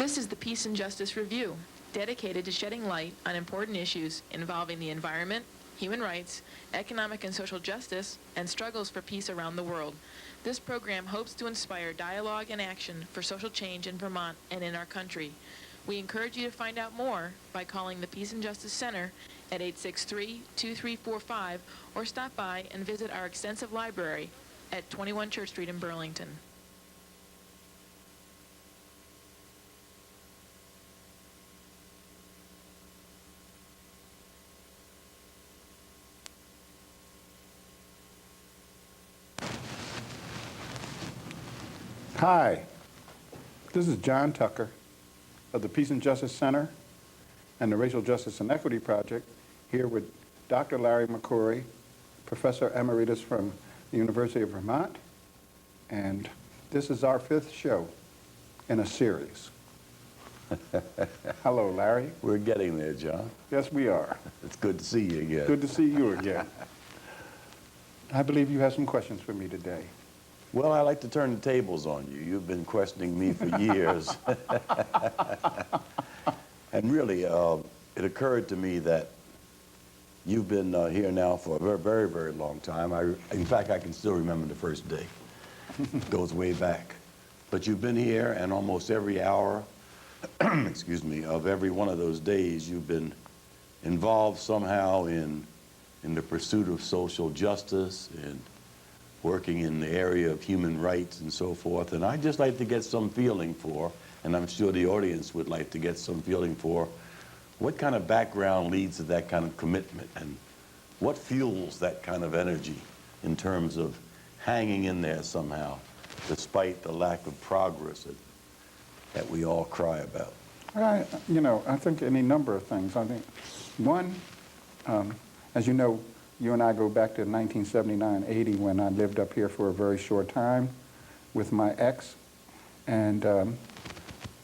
This is the Peace and Justice Review, dedicated to shedding light on important issues involving the environment, human rights, economic and social justice, and struggles for peace around the world. This program hopes to inspire dialogue and action for social change in Vermont and in our country. We encourage you to find out more by calling the Peace and Justice Center at 863-2345 or stop by and visit our extensive library at 21 Church Street in Burlington. Hi, this is John Tucker of the Peace and Justice Center and the Racial Justice and Equity Project, here with Dr. Larry McCrory, Professor Emeritus from the University of Vermont, and this is our 5th show in a series. Hello, Larry. We're getting there, John. Yes, we are. It's good to see you again. Good to see you again. I believe you have some questions for me today. Well, I like to turn the tables on you. You've been questioning me for years. And really, it occurred to me that you've been here now for a very, very, very long time. In fact, I can still remember the first day. It goes way back. But you've been here, and almost every hour, excuse me, of every one of those days, you've been involved somehow in the pursuit of social justice and working in the area of human rights and so forth. And I'd just like to get some feeling for, and I'm sure the audience would like to get some feeling for, what kind of background leads to that kind of commitment, and what fuels that kind of energy in terms of hanging in there somehow, despite the lack of progress that we all cry about. I think any number of things. I think one, as you know, you and I go back to 1979-80 when I lived up here for a very short time with my ex, and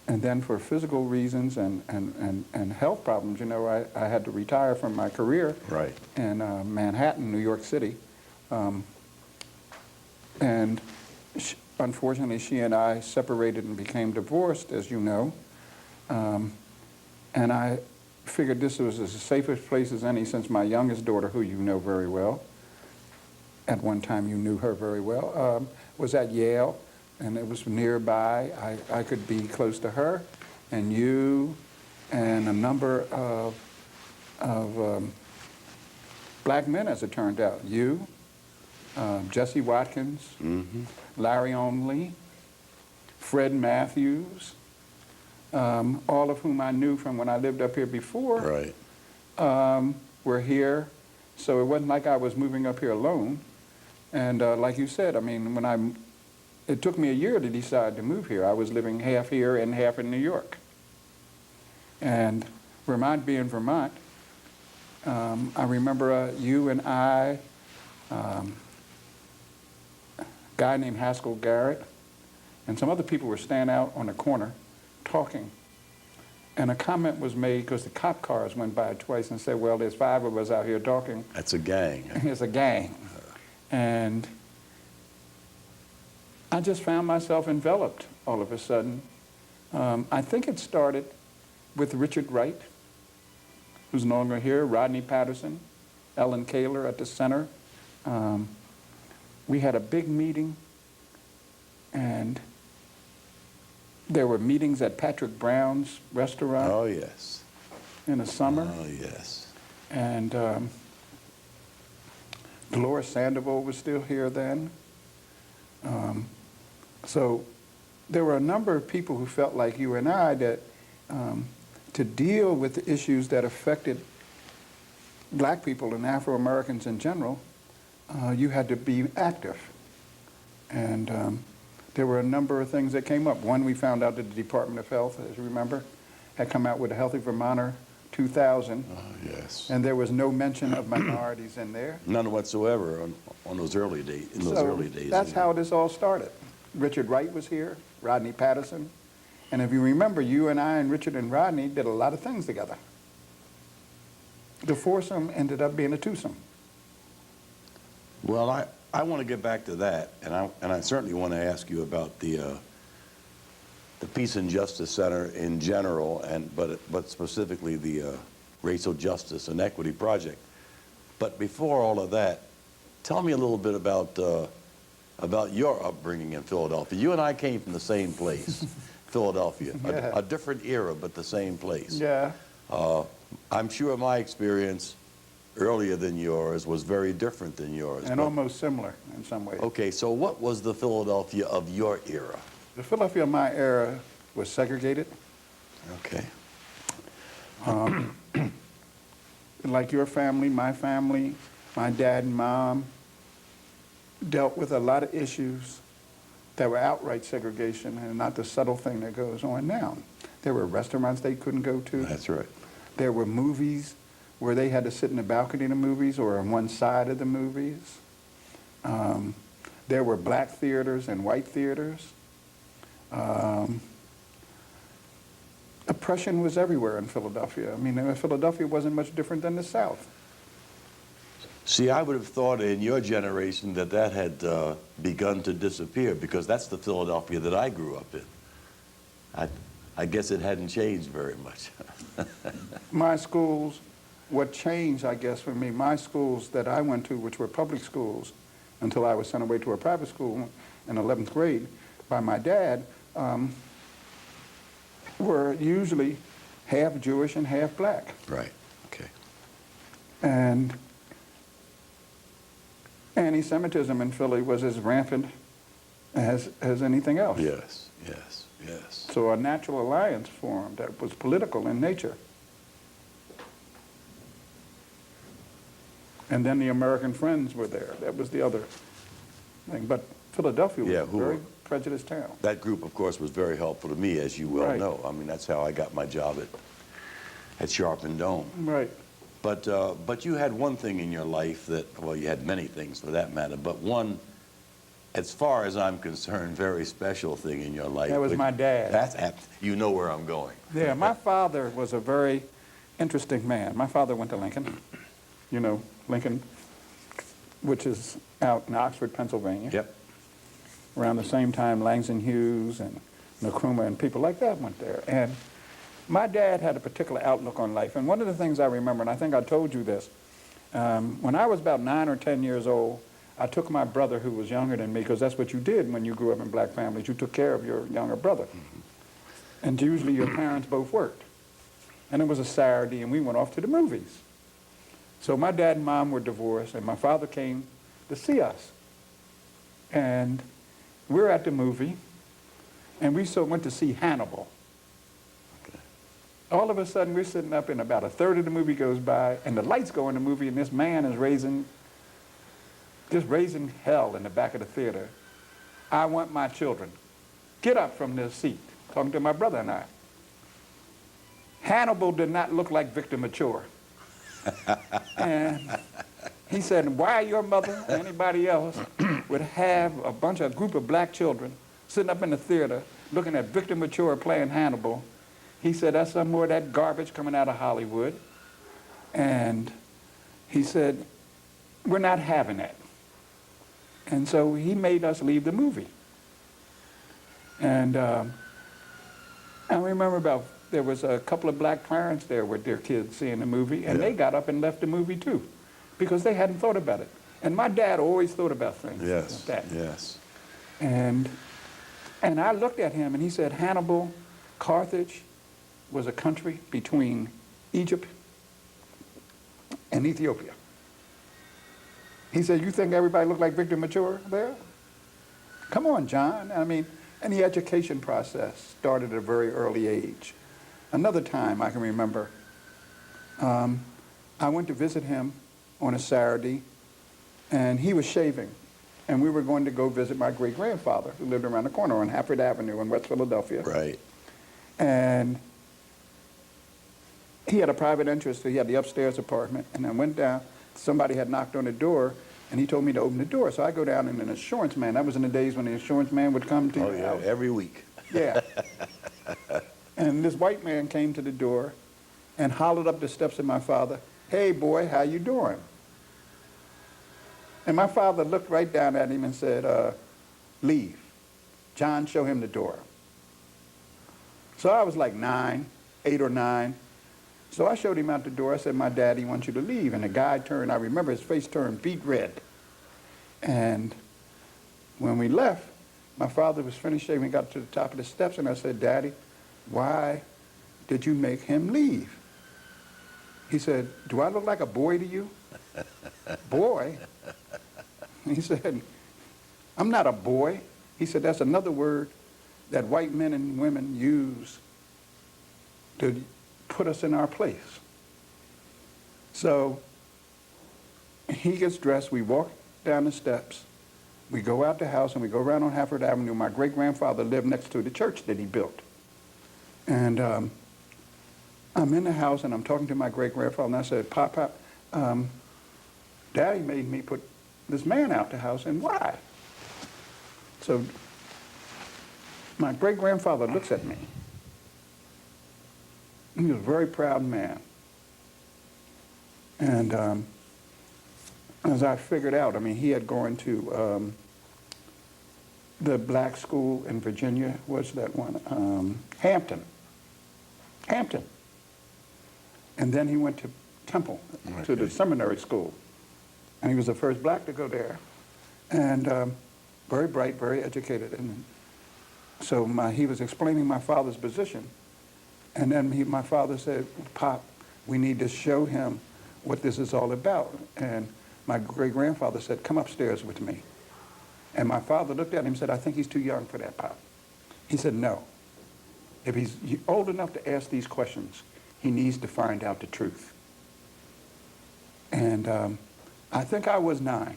then for physical reasons and health problems, I had to retire from my career Right. in Manhattan, New York City, and unfortunately she and I separated and became divorced, as you know, and I figured this was as safest place as any, since my youngest daughter, who you know very well, at one time you knew her very well, was at Yale, and it was nearby. I could be close to her and you and a number of black men, as it turned out. You, Jesse Watkins, Larry Onley, Fred Matthews, all of whom I knew from when I lived up here before, Right. were here. So it wasn't like I was moving up here alone. And like you said, I mean, it took me a year to decide to move here. I was living half here and half in New York. And Vermont being Vermont, I remember you and I, a guy named Haskell Garrett, and some other people were standing out on the corner talking, and a comment was made because the cop cars went by twice and said, well, there's 5 of us out here talking. That's a gang. It's a gang. And I just found myself enveloped all of a sudden. I think it started with Richard Wright, who's no longer here, Rodney Patterson, Ellen Kaler at the center. We had a big meeting, and there were meetings at Patrick Brown's restaurant. Oh, yes. In the summer. Oh, yes. And Dolores Sandoval was still here then. So there were a number of people who felt like you and I that to deal with the issues that affected black people and Afro-Americans in general, you had to be active. And there were a number of things that came up. One, we found out that the Department of Health, as you remember, had come out with a Healthy Vermonter 2000. Oh, yes. And there was no mention of minorities in there. None whatsoever on those early days. In those early days. That's how this all started. Richard Wright was here, Rodney Patterson. And if you remember, you and I and Richard and Rodney did a lot of things together. The foursome ended up being a twosome. the Peace and Justice Center in general, but specifically the Racial Justice and Equity Project. But before all of that, tell me a little bit about your upbringing in Philadelphia. You and I came from the same place, Philadelphia, Yeah. a different era, but the same place. Yeah. I'm sure my experience earlier than yours was very different than yours. And but- almost similar in some ways. Okay, so what was the Philadelphia of your era? The Philadelphia of my era was segregated. Okay. Like your family, my dad and mom dealt with a lot of issues that were outright segregation and not the subtle thing that goes on now. There were restaurants they couldn't go to. That's right. There were movies where they had to sit in the balcony of the movies or on one side of the movies. There were black theaters and white theaters. Oppression was everywhere in Philadelphia. I mean, Philadelphia wasn't much different than the South. See, I would have thought in your generation that that had begun to disappear, because that's the Philadelphia that I grew up in. I guess it hadn't changed very much. My schools, what changed, I guess, for me, my schools that I went to, which were public schools, until I was sent away to a private school in 11th grade by my dad, were usually half Jewish and half black. Right, okay. And anti-Semitism in Philly was as rampant as anything else. Yes, yes, yes. So a natural alliance formed that was political in nature. And then the American Friends were there. That was the other thing. But Philadelphia was Yeah, a very prejudiced town. That group, of course, was very helpful to me, as you well Right. know. I mean, that's how I got my job at Sharp and Dome. Right. But you had one thing in your life that, well, you had many things for that matter, but one, as far as I'm concerned, very special thing in your life. That was my dad. You know where I'm going. Yeah, my father was a very interesting man. My father went to Lincoln. You know, Lincoln, which is out in Oxford, Pennsylvania. Yep. Around the same time, Langston Hughes and Nkrumah and people like that went there. And my dad had a particular outlook on life. And one of the things I remember, and I think I told you this, when I was about 9 or 10 years old, I took my brother, who was younger than me, because that's what you did when you grew up in black families. You took care of your younger brother. And usually your parents both worked. And it was a Saturday, and we went off to the movies. So my dad and mom were divorced, and my father came to see us. And we're at the movie, and we went to see Hannibal. All of a sudden, we're sitting up, and about a third of the movie goes by, and the lights go in the movie, and this man is just raising hell in the back of the theater. I want my children. Get up from their seat, talking to my brother and I. Hannibal did not look like Victor Mature. And he said, why your mother or anybody else would have a group of black children sitting up in the theater looking at Victor Mature playing Hannibal. He said, that's some more of that garbage coming out of Hollywood. And he said, we're not having that. And so he made us leave the movie. And I remember there was a couple of black parents there with their kids seeing the movie, and they got up and left the movie too, because they hadn't thought about it. And my dad always thought about things Yes, like that. yes. And I looked at him, and he said, Hannibal, Carthage was a country between Egypt and Ethiopia. He said, you think everybody looked like Victor Mature there? Come on, John. I mean, and the education process started at a very early age. Another time I can remember, I went to visit him on a Saturday, and he was shaving. And we were going to go visit my great-grandfather, who lived around the corner on Hafford Avenue in West Philadelphia. Right. And he had a private interest, so he had the upstairs apartment. And I went down, somebody had knocked on the door, and he told me to open the door. So I go down, and an insurance man, that was in the days when the insurance man would come to your house. Every week. Yeah. And this white man came to the door and hollered up the steps at my father, hey, boy, how you doing? And my father looked right down at him and said, leave. John, show him the door. So I was like 9, 8 or 9. So I showed him out the door. I said, my daddy wants you to leave. And the guy turned, I remember his face turned beet red. And when we left, my father was finished shaving, got to the top of the steps, and I said, Daddy, why did you make him leave? He said, do I look like a boy to you? Boy? He said, I'm not a boy. He said, that's another word that white men and women use to put us in our place. So he gets dressed, we walk down the steps, we go out the house, and we go around on Hafford Avenue. My great-grandfather lived next to the church that he built. And I'm in the house, and I'm talking to my great-grandfather, and I said, Pop, Daddy made me put this man out the house, and why? So my great-grandfather looks at me. He was a very proud man. And as I figured out, I mean, he had gone to the black school in Virginia. What's that one? Hampton. And then he went to Temple, to the seminary school. And he was the first black to go there. And very bright, very educated. And so he was explaining my father's position. And then my father said, Pop, we need to show him what this is all about. And my great-grandfather said, come upstairs with me. And my father looked at him and said, I think he's too young for that, Pop. He said, no. If he's old enough to ask these questions, he needs to find out the truth. And I think I was 9.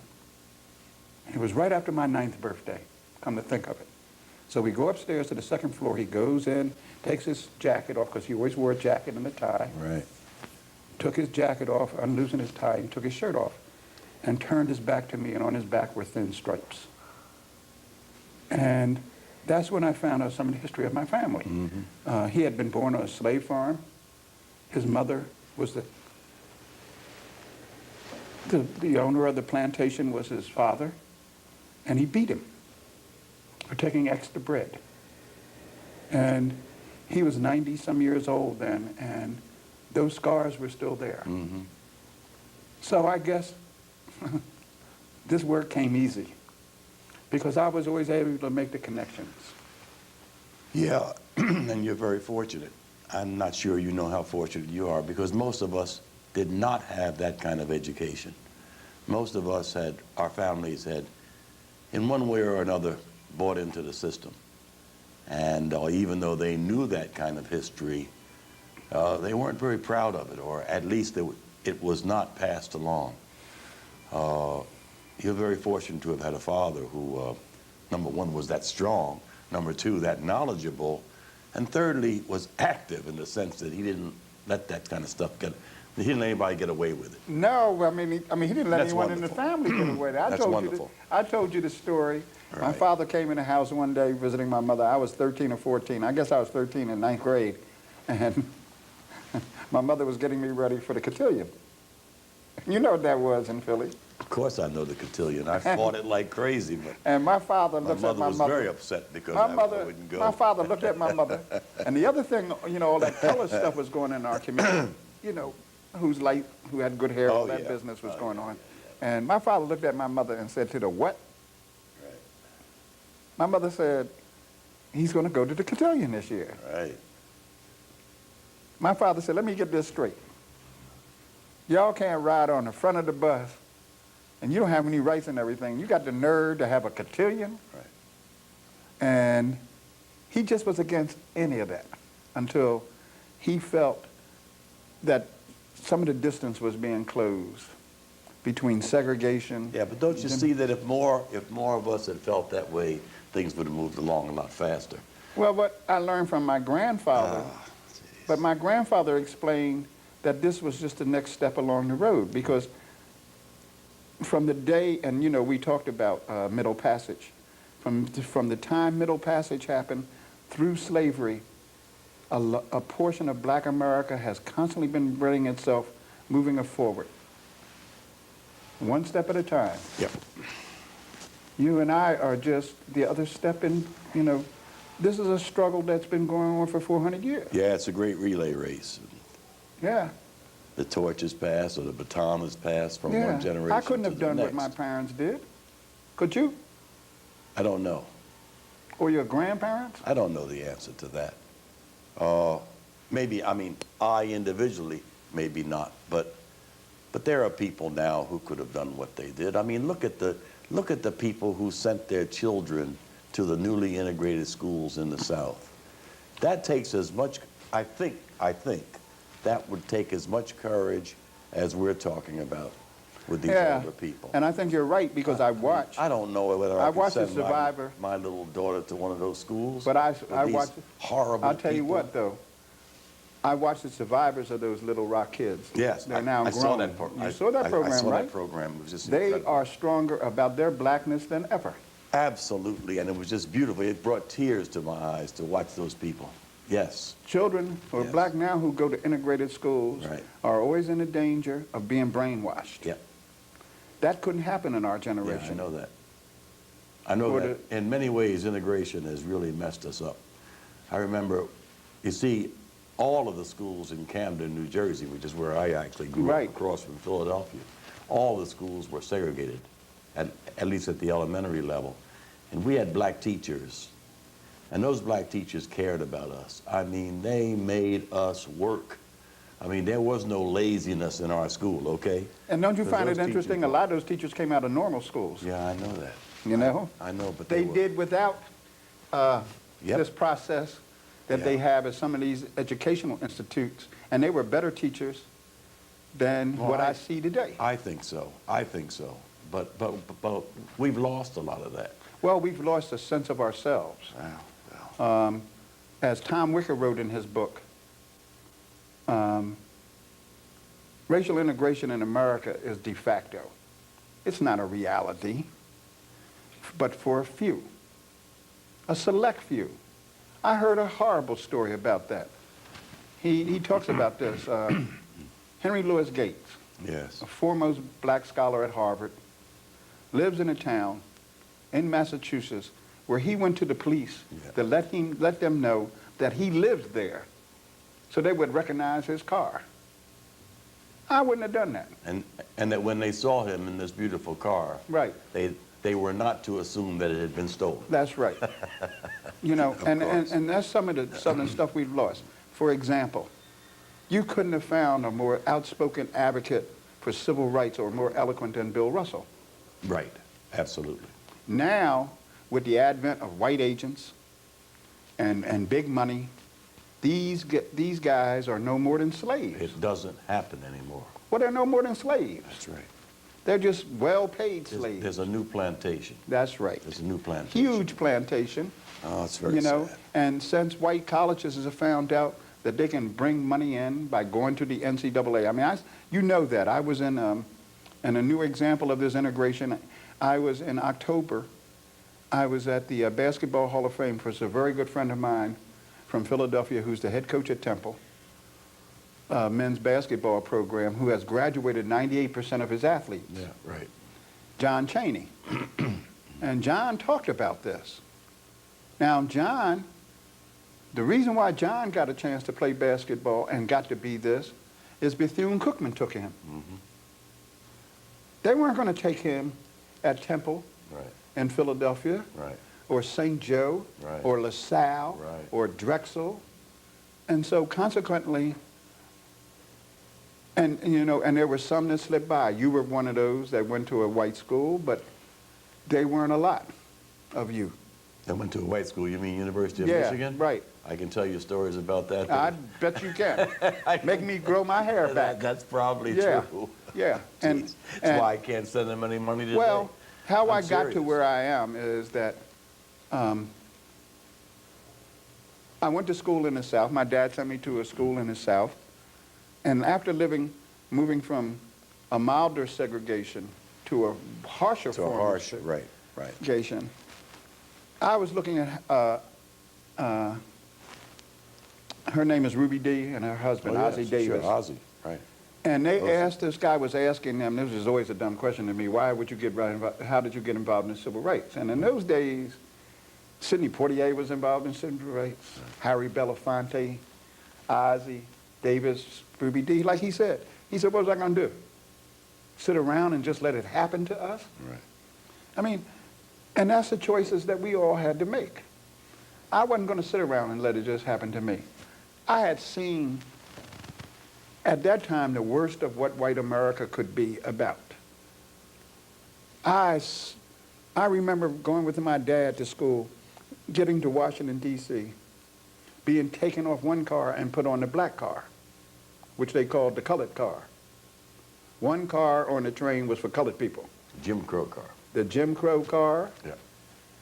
It was right after my 9th birthday, come to think of it. So we go upstairs to the 2nd floor. He goes in, takes his jacket off, because he always wore a jacket and a tie. Right. Took his jacket off, unloosened his tie, and took his shirt off, and turned his back to me, and on his back were thin stripes. And that's when I found out some of the history of my family. Mm-hmm. He had been born on a slave farm. His mother was the owner of the plantation was his father, and he beat him for taking extra bread. And he was 90-some years old then, and those scars were still there. Mm-hmm. So I guess this work came easy, because I was always able to make the connections. Yeah, and you're very fortunate. I'm not sure you know how fortunate you are, because most of us did not have that kind of education. Most of us our families had, in one way or another, bought into the system. And even though they knew that kind of history, they weren't very proud of it, or at least it was not passed along. You're very fortunate to have had a father who, number one, was that strong, number two, that knowledgeable, and thirdly, was active in the sense that he didn't let that kind of stuff he didn't let anybody get away with it. No, I mean, he didn't let That's anyone wonderful. in the family get away with it. That's wonderful. I told you the story. Right. My father came in the house one day visiting my mother. I was 13 or 14. I guess I was 13 in 9th grade. And my mother was getting me ready for the cotillion. You know what that was in Philly. Of course I know the cotillion. I fought it like crazy, but And my father my looked at mother my was mother. very upset because My I wouldn't go. My father looked at my mother. And the other thing, you know, all that color stuff was going on in our community. You know, who's light, who had good hair, all that business was going on. And my father looked at my mother and said, to the what? Right. My mother said, he's going to go to the cotillion this year. Right. My father said, let me get this straight. Y'all can't ride on the front of the bus, and you don't have any rights and everything. You got the nerve to have a cotillion? Right. And he just was against any of that until he felt that some of the distance was being closed between segregation. Yeah, but don't you see that if more of us had felt that way, things would have moved along a lot faster? Well, what I learned from my grandfather, but my grandfather explained that this was just the next step along the road, because from the day, and you know, we talked about Middle Passage, from the time Middle Passage happened through slavery, a portion of black America has constantly been bringing itself, moving it forward, one step at a time. Yep. You and I are just the other step in, you know, This is a struggle that's been going on for 400 years. Yeah, it's a great relay race. Yeah. The torch is passed, or the baton is passed from Yeah. one generation I couldn't to have the done what next. my parents did. Could you? I don't know. Or your grandparents? I don't know the answer to that. Maybe, I mean, I individually, maybe not, but there are people now who could have done what they did. I mean, look at the people who sent their children to the newly integrated schools in the South. That takes as much, I think that would take as much courage as we're talking about with these older people. And I think you're right, because I watched. I don't know whether I I could watched The send Survivor. my little daughter to one of those schools. But I with these watched. horrible I'll tell you people. what, though. I watched the survivors of those Little Rock kids. Yes, They're now I grown. saw that program. You saw that program, I saw right? that program. It was just They incredible. are stronger about their blackness than ever. Absolutely, and it was just beautiful. It brought tears to my eyes to watch those people. Yes. Children who are Yes. black now who go to integrated schools Right. are always in the danger of being brainwashed. Yeah. That couldn't happen in our Yeah, generation. I know that. I know Or that in many ways integration has really messed us up. I remember, you see, all of the schools in Camden, New Jersey, which is where I actually grew Right. up across from Philadelphia, all the schools were segregated, at least at the elementary level. And we had black teachers, and those black teachers cared about us. I mean, they made us work. I mean, there was no laziness in our school, okay? And don't you Because find it those interesting? teachers A lot of those teachers came out of normal schools. Yeah, I know that. You know? I know, but They were, did without Yep. this process that they Yeah. have at some of these educational institutes, and they were better teachers than Well, what I I- see today. I think so. I think so. But we've lost a lot of that. Well, we've lost a sense of ourselves. Wow. As Tom Wicker wrote in his book, racial integration in America is de facto. It's not a reality, but for a few, a select few. I heard a horrible story about that. He talks about this. Henry Louis Gates, Yes. a foremost black scholar at Harvard, lives in a town in Massachusetts where he went to the police Yeah. to let them know that he lived there so they would recognize his car. I wouldn't have done that. And that when they saw him in this beautiful car, Right. they were not to assume that it had been stolen. That's right. You know, Of and course. that's some of the stuff we've lost. For example, you couldn't have found a more outspoken advocate for civil rights or more eloquent than Bill Russell. Right. Absolutely. Now, with the advent of white agents and big money, these guys are no more than slaves. It doesn't happen anymore. Well, they're no more than slaves. That's right. They're just well-paid slaves. There's a new plantation. That's right. There's a new plantation. Huge plantation. Oh, it's very You know, sad. and since white colleges have found out that they can bring money in by going to the NCAA, I mean, you know that. I was in a new example of this integration. I was in October. I was at the Basketball Hall of Fame for a very good friend of mine from Philadelphia who's the head coach at Temple, men's basketball program, who has graduated 98% of his athletes. Yeah, right. John Chaney. And John talked about this. Now, John, the reason why John got a chance to play basketball and got to be this is Bethune-Cookman took him. Mm-hmm. They weren't going to take him at Temple Right. in Philadelphia Right. or St. Joe Right. or LaSalle Right. or Drexel. And so consequently, and you know, and there were some that slipped by. You were one of those that went to a white school, but they weren't a lot of you. I went to a white school. You mean University of Yeah, Michigan? right. I can tell you stories about that. I bet you can. Make me grow my hair back. That's probably Yeah, true. yeah. And, Jeez. That's why I can't send them any money today. well, how I I'm got to serious. where I am is that I went to school in the South. My dad sent me to a school in the South. And after moving from a milder segregation to a harsher So form harsh, of right, right. segregation, I was looking at, her name is Ruby Dee and her husband, Oh, Ozzie yes, Davis. Sure, Ozzie, right. And they Ozzie. asked, this guy was asking them, this was always a dumb question to me, why would you get right involved, how did you get involved in civil rights? And in those days, Sidney Poitier was involved in civil rights, Harry Belafonte, Ozzie, Davis, Ruby Dee. Like he said, what was I going to do? Sit around and just let it happen to us? Right. I mean, and that's the choices that we all had to make. I wasn't going to sit around and let it just happen to me. I had seen, at that time, the worst of what white America could be about. I remember going with my dad to school, getting to Washington, D.C., being taken off one car and put on the black car, which they called the colored car. One car on the train was for colored people. Jim Crow car. The Jim Crow car. Yeah.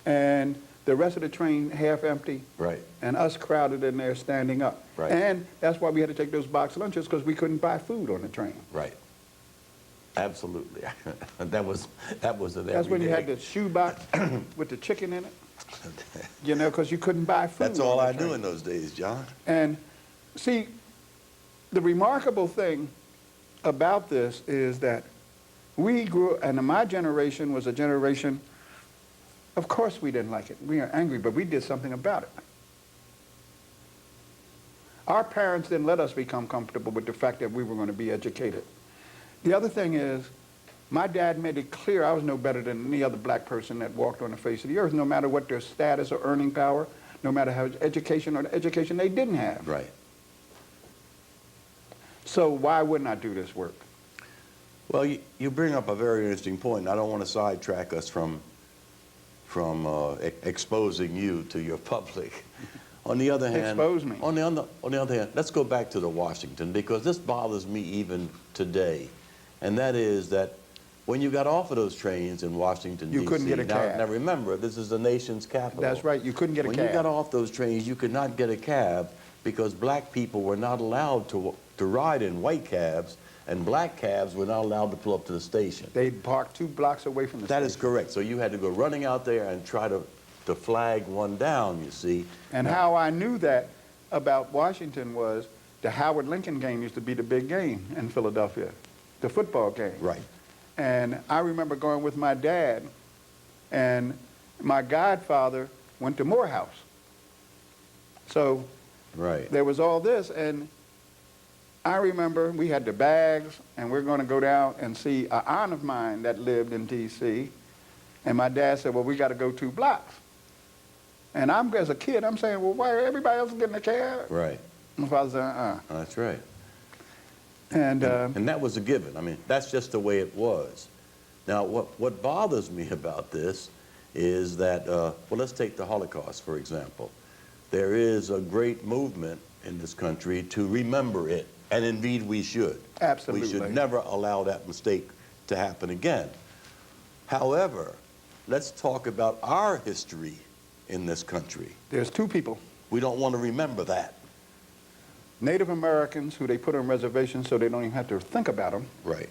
And the rest of the train half empty. Right. And us crowded in there standing up. Right. And that's why we had to take those box lunches, because we couldn't buy food on the train. Right. Absolutely. that was an That's when you had everyday. the shoebox with the chicken in it. You know, because you couldn't buy food. That's all on the I train. knew in those days, John. And see, the remarkable thing about this is that we grew, and my generation was a generation, of course we didn't like it. We are angry, but we did something about it. Our parents didn't let us become comfortable with the fact that we were going to be educated. The other thing is, my dad made it clear I was no better than any other black person that walked on the face of the earth, no matter what their status or earning power, no matter how education or the education they didn't have. Right. So why wouldn't I do this work? Well, you bring up a very interesting point. I don't want to sidetrack us from exposing you to your public. On the other hand, Expose me. On the other hand, let's go back to the Washington, because this bothers me even today, and that is that when you got off of those trains in Washington, You D.C., couldn't get a cab. Now remember, this is the nation's capital. That's right, you couldn't get a When cab. you got off those trains, you could not get a cab because black people were not allowed to ride in white cabs, and black cabs were not allowed to pull up to the station. They parked 2 blocks away from the That station. is correct. So you had to go running out there and try to flag one down, you see. And how I knew that about Washington was the Howard Lincoln game used to be the big game in Philadelphia, the football game. Right. And I remember going with my dad, and my godfather went to Morehouse. So Right. there was all this, and I remember we had the bags, and we're going to go down and see an aunt of mine that lived in D.C., and my dad said, well, we got to go 2 blocks. And as a kid, I'm saying, well, why everybody else is getting a cab? Right. My father said, That's right. And And that was a given. I mean, that's just the way it was. Now, what bothers me about this is that, well, let's take the Holocaust, for example. There is a great movement in this country to remember it, and indeed we should. Absolutely. We should never allow that mistake to happen again. However, let's talk about our history in this country. there's 2 people, We don't want to remember that. Native Americans, who they put on reservations so they don't even have to think about them, Right.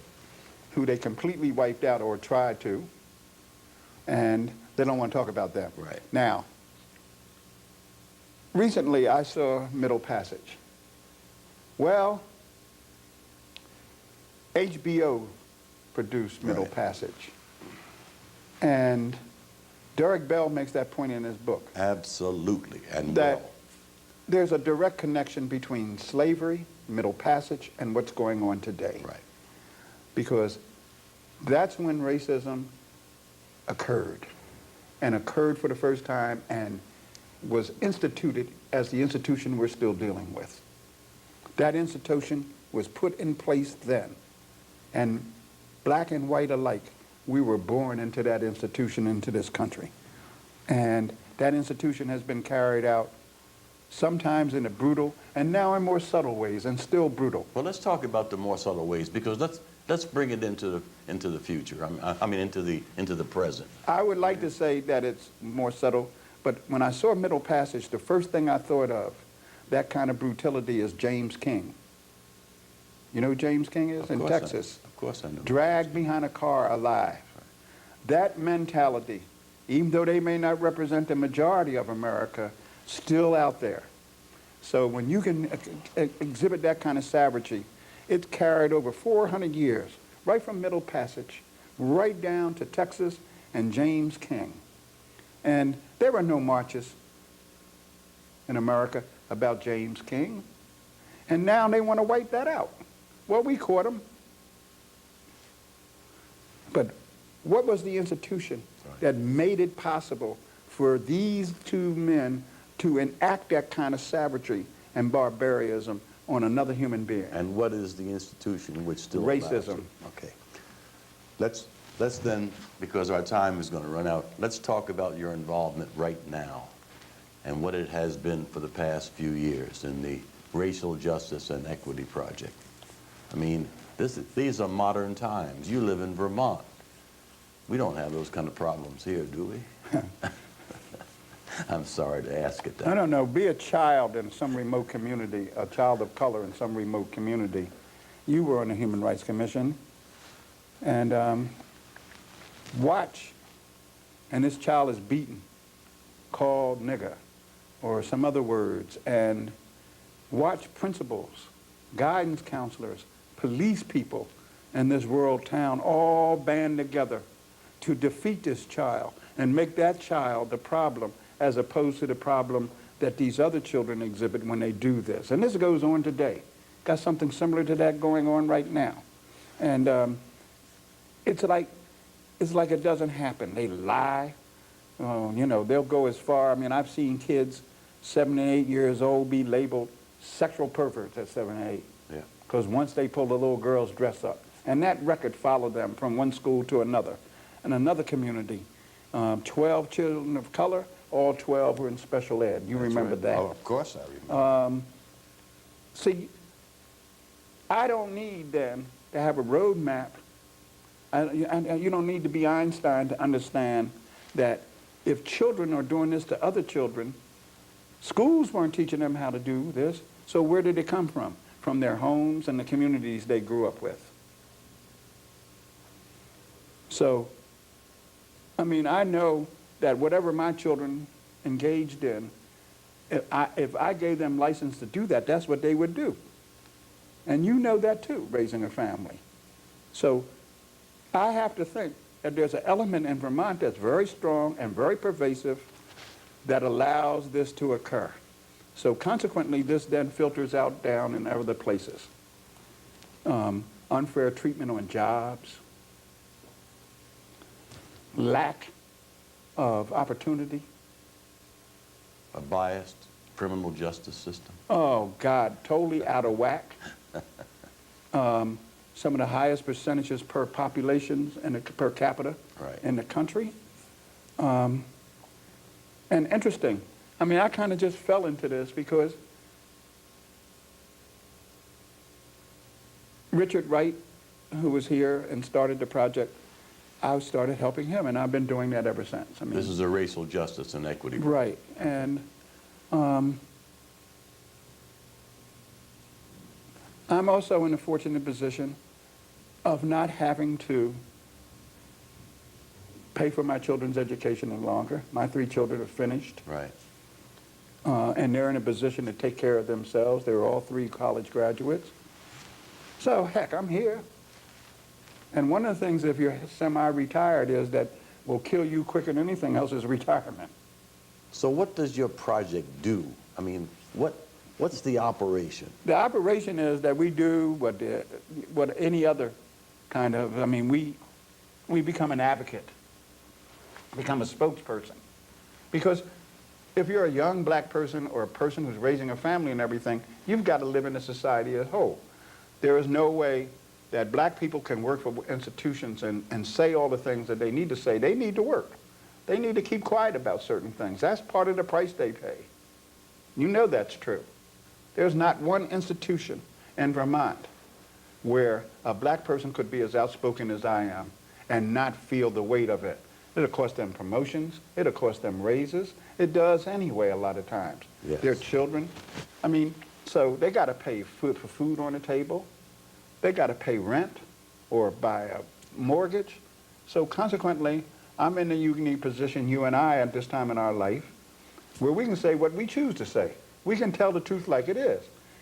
who they completely wiped out or tried to, and they don't want to talk about them. Right. Now, recently I saw Middle Passage. Well, HBO produced Middle Right. Passage. And Derek Bell makes that point in his book, Absolutely. And that well. there's a direct connection between slavery, Middle Passage, and what's going on today. Right. Because that's when racism occurred, and occurred for the first time, and was instituted as the institution we're still dealing with. That institution was put in place then, and black and white alike, we were born into that institution, into this country. And that institution has been carried out sometimes in a brutal, and now in more subtle ways, and still brutal. Well, let's talk about the more subtle ways, because let's bring it into the future. I mean into the present. I would like to say that it's more subtle, but when I saw Middle Passage, the first thing I thought of, that kind of brutality, is James King. You know who James King is? In Texas. Of course I know. Dragged behind a car alive. That mentality, even though they may not represent the majority of America, still out there. So when you can exhibit that kind of savagery, it's carried over 400 years, right from Middle Passage, right down to Texas and James King. And there were no marches in America about James King. And now they want to wipe that out. Well, we caught them. But what was the institution that made it possible for these two men to enact that kind of savagery and barbarism on another human being? And what is the institution which still allows Racism. it? Okay. Let's then, because our time is going to run out, let's talk about your involvement right now and what it has been for the past few years in the Racial Justice and Equity Project. I mean, these are modern times. You live in Vermont. We don't have those kind of problems here, do we? I'm sorry to ask it that. I don't know. Be a child in some remote community, a child of color in some remote community. You were on the Human Rights Commission, and watch, and this child is beaten, called nigger, or some other words, and watch principals, guidance counselors, police people in this rural town all band together to defeat this child and make that child the problem as opposed to the problem that these other children exhibit when they do this. And this goes on today. Got something similar to that going on right now. And it's like it doesn't happen. They lie. You know, they'll go as far. I mean, I've seen kids 7 and 8 years old be labeled sexual perverts at 7 and 8. Yeah. Because once they pull the little girl's dress up. And that record followed them from one school to another. In another community, 12 children of color, all 12 were in special ed. You remember that. Oh, of course I remember. See, I don't need then to have a road map. You don't need to be Einstein to understand that if children are doing this to other children, schools weren't teaching them how to do this. So where did it come from? From their homes and the communities they grew up with. So, I mean, I know that whatever my children engaged in, if I gave them license to do that, that's what they would do. And you know that too, raising a family. So I have to think that there's an element in Vermont that's very strong and very pervasive that allows this to occur. So consequently, this then filters out down in other places. Unfair treatment on jobs, lack of opportunity. A biased criminal justice system. Oh, God, totally out of whack. Some of the highest percentages per populations and per capita in the country. And interesting, I mean, I kind of just fell into this because Richard Wright, who was here and started the project, I started helping him, and I've been doing that ever since. I mean, this is a racial justice and equity project. Right, and I'm also in the fortunate position of not having to pay for my children's education any longer. My 3 children are finished. Right. And they're in a position to take care of themselves. They're all 3 college graduates. So, heck, I'm here. And one of the things, if you're semi-retired, is that will kill you quicker than anything else is retirement. So what does your project do? I mean, what's the operation? The operation is that we do what any other kind of, I mean, we become an advocate, become a spokesperson. Because if you're a young black person or a person who's raising a family and everything, you've got to live in a society as a whole. There is no way that black people can work for institutions and say all the things that they need to say. They need to work. They need to keep quiet about certain things. That's part of the price they pay. You know that's true. There's not one institution in Vermont where a black person could be as outspoken as I am and not feel the weight of it. It'll cost them promotions. It'll cost them raises. It does anyway a lot of times. Yes. Their children. I mean, so they got to pay for food on the table. They got to pay rent or buy a mortgage. So consequently, I'm in a unique position, you and I, at this time in our life, where we can say what we choose to say. We can tell the truth like it is.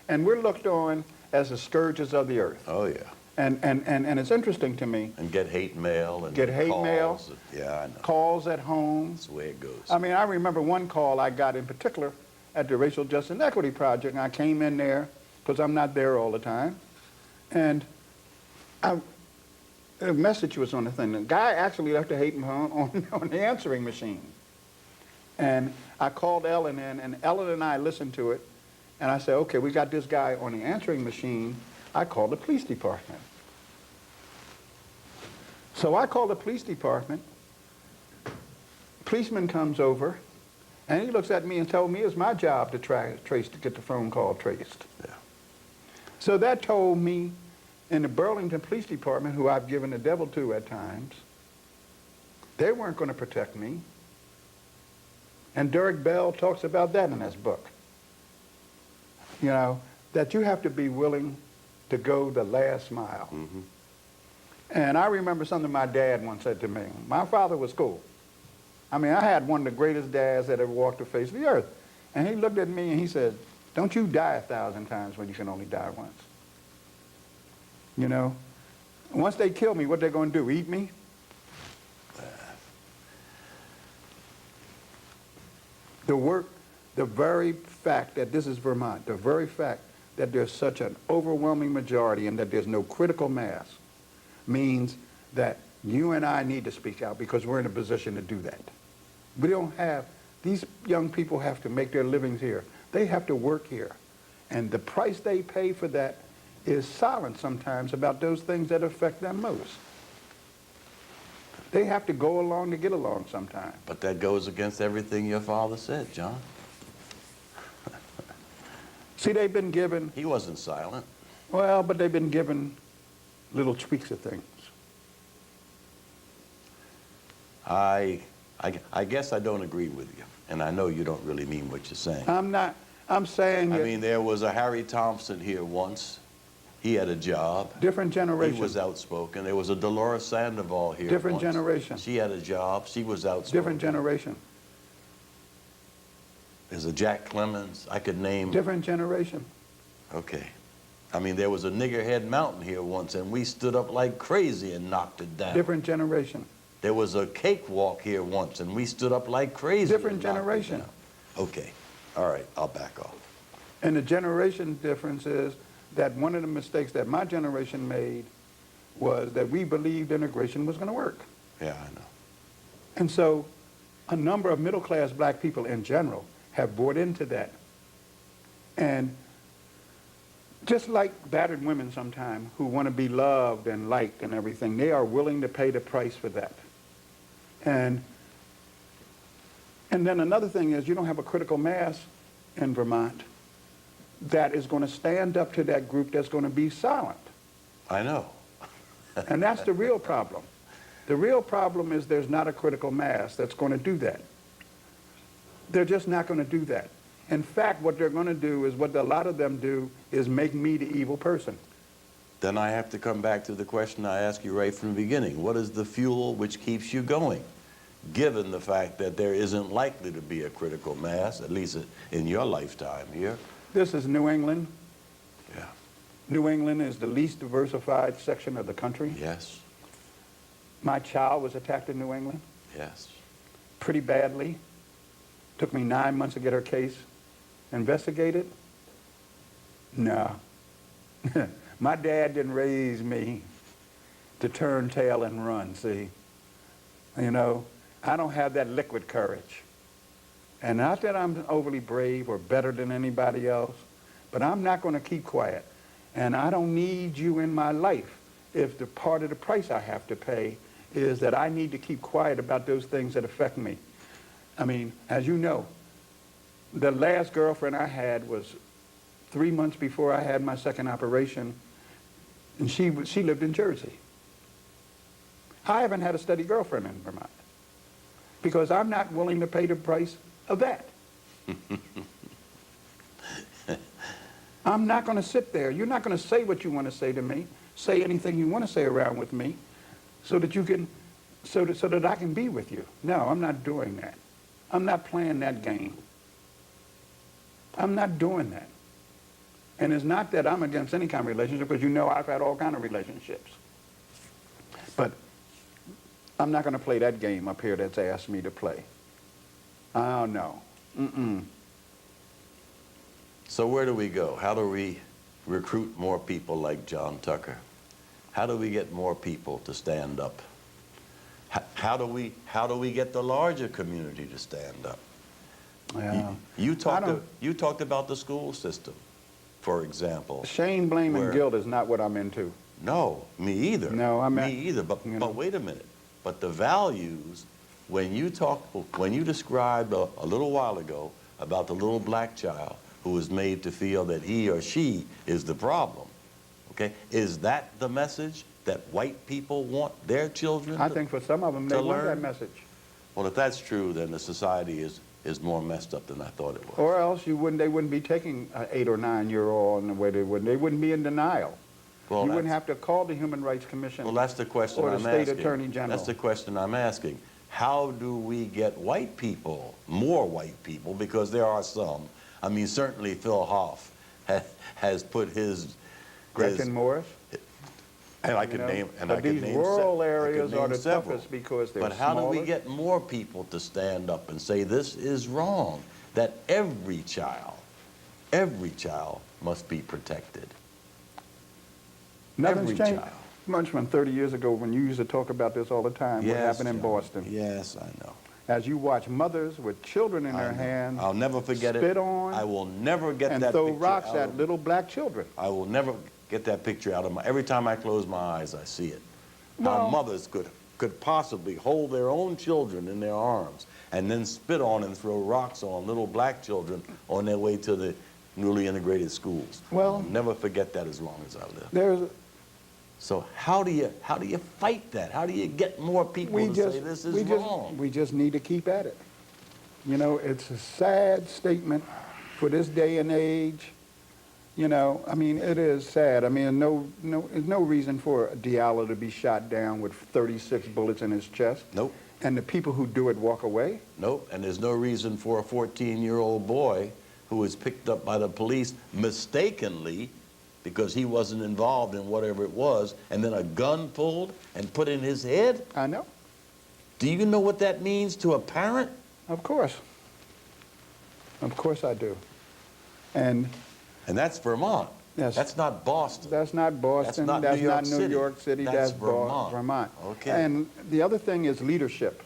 And we're looked on as the scourges of the earth. Oh, yeah. And it's interesting to me. And get hate mail and Get hate calls. mail. Yeah, I know. Calls at home. That's the way it goes. I mean, I remember one call I got in particular at the Racial Justice and Equity Project, and I came in there because I'm not there all the time, and a message was on the thing. The guy actually left a hate mail on the answering machine. And I called Ellen in, and Ellen and I listened to it, and I said, okay, we got this guy on the answering machine. I called the police department. So I called the police department. Policeman comes over, and he looks at me and told me it's my job to to get the phone call traced. Yeah. So that told me in the Burlington Police Department, who I've given the devil to at times, they weren't going to protect me. And Derek Bell talks about that in his book. You know, that you have to be willing to go the last mile. Mm-hmm. And I remember something my dad once said to me. My father was cool. I mean, I had one of the greatest dads that ever walked the face of the earth. And he looked at me and he said, don't you die 1,000 times when you can only die once. You know, once they kill me, what they're going to do, eat me? The very fact that this is Vermont, the very fact that there's such an overwhelming majority and that there's no critical mass means that you and I need to speak out because we're in a position to do that. We don't have, these young people have to make their livings here. They have to work here. And the price they pay for that is silent sometimes about those things that affect them most. They have to go along to get along sometimes. But that goes against everything your father said, John. See, they've been given, He wasn't silent. well, but they've been given little tweaks of things. I guess I don't agree with you, and I know you don't really mean what you're saying. I'm saying I that mean, there was a Harry Thompson here once. He had a job. different generation. He was outspoken. There was a Dolores Sandoval here Different once. generation. She had a job. She was outspoken. Different generation. There's a Jack Clemens. I could name. Different generation. Okay. I mean, there was a Niggerhead Mountain here once, and we stood up like crazy and knocked it down. Different generation. There was a cakewalk here once, and we stood up like crazy. Different and knocked it generation. down. Okay. All right. I'll back off. And the generation difference is that one of the mistakes that my generation made was that we believed integration was going to work. Yeah, I know. And so a number of middle-class black people in general have bought into that. And just like battered women sometimes who want to be loved and liked and everything, they are willing to pay the price for that. And then another thing is you don't have a critical mass in Vermont that is going to stand up to that group that's going to be silent. I know. And that's the real problem. The real problem is there's not a critical mass that's going to do that. They're just not going to do that. In fact, what they're going to do is what a lot of them do is make me the evil person. Then I have to come back to the question I asked you right from the beginning. What is the fuel which keeps you going, given the fact that there isn't likely to be a critical mass, at least in your lifetime here? This is New England. Yeah. New England is the least diversified section of the country. Yes. My child was attacked in New England Yes. pretty badly. Took me 9 months to get her case investigated. No. My dad didn't raise me to turn tail and run, see. You know, I don't have that liquid courage. And not that I'm overly brave or better than anybody else, but I'm not going to keep quiet. And I don't need you in my life if the part of the price I have to pay is that I need to keep quiet about those things that affect me. I mean, as you know, the last girlfriend I had was 3 months before I had my second operation, and she lived in Jersey. I haven't had a steady girlfriend in Vermont because I'm not willing to pay the price of that. I'm not going to sit there. You're not going to say what you want to say to me, say anything you want to say around with me, so that you can, so that I can be with you. No, I'm not doing that. I'm not playing that game. I'm not doing that. And it's not that I'm against any kind of relationship, because you know I've had all kind of relationships. But I'm not going to play that game up here that's asked me to play. Oh, no. Mm-mm. So where do we go? How do we recruit more people like John Tucker? How do we get more people to stand up? How do we get the larger community to stand up? Yeah. You talked about the school system, for example. Shame, blame, and where- guilt is not what I'm into. No, me either. No, I'm me at- either. But you know. but wait a minute. But the values, when you described a little while ago about the little black child who was made to feel that he or she is the problem, okay? Is that the message that white people want their children I think for some of them, they to want that learn? message. Well, if that's true, then the society is more messed up than I thought it was. Or else they wouldn't be taking an 8 or 9-year-old in the way they would. They wouldn't be in denial. Well, You wouldn't that's- have to call the Human Rights Commission. Well, that's the question or the I'm State asking. Attorney General. That's the question I'm asking. How do we get white people, more white people, because there are some. I mean, certainly Phil Hoff has put his... Gretchen Morris. And I you could know, name, and but I could these name rural I could areas are name the several. toughest because they're But how do we smaller. get more people to stand up and say this is wrong? That every child must be protected. Nothing's every changed child. much from 30 years ago when you used to talk about this all the time. What happened in John. Boston. Yes, I know. As you watch mothers with children in I their know. hands, I'll never forget it. spit on, I will never get and that throw picture rocks out at of- little black children. I will never get that picture out of my... Every time I close my eyes, I see it. How Well- mothers could possibly hold their own children in their arms and then spit on and throw rocks on little black children on their way to the newly integrated schools. Well- I'll never forget that as long as I live. There's, So how do you fight that? How do you get more people to say this is wrong? we just need to keep at it. You know, it's a sad statement for this day and age. You know, I mean, it is sad. I mean, there's no reason for Diallo to be shot down with 36 bullets in his chest. Nope. And the people who do it walk away. Nope, and there's no reason for a 14-year-old boy who was picked up by the police mistakenly because he wasn't involved in whatever it was, and then a gun pulled and put in his head? I know. Do you know what that means to a parent? Of course. Of course I do. And And that's Vermont. Yes. That's not Boston. that's not Boston. not That's New York not New City. York City. That's Vermont. Vermont. Okay. And the other thing is leadership.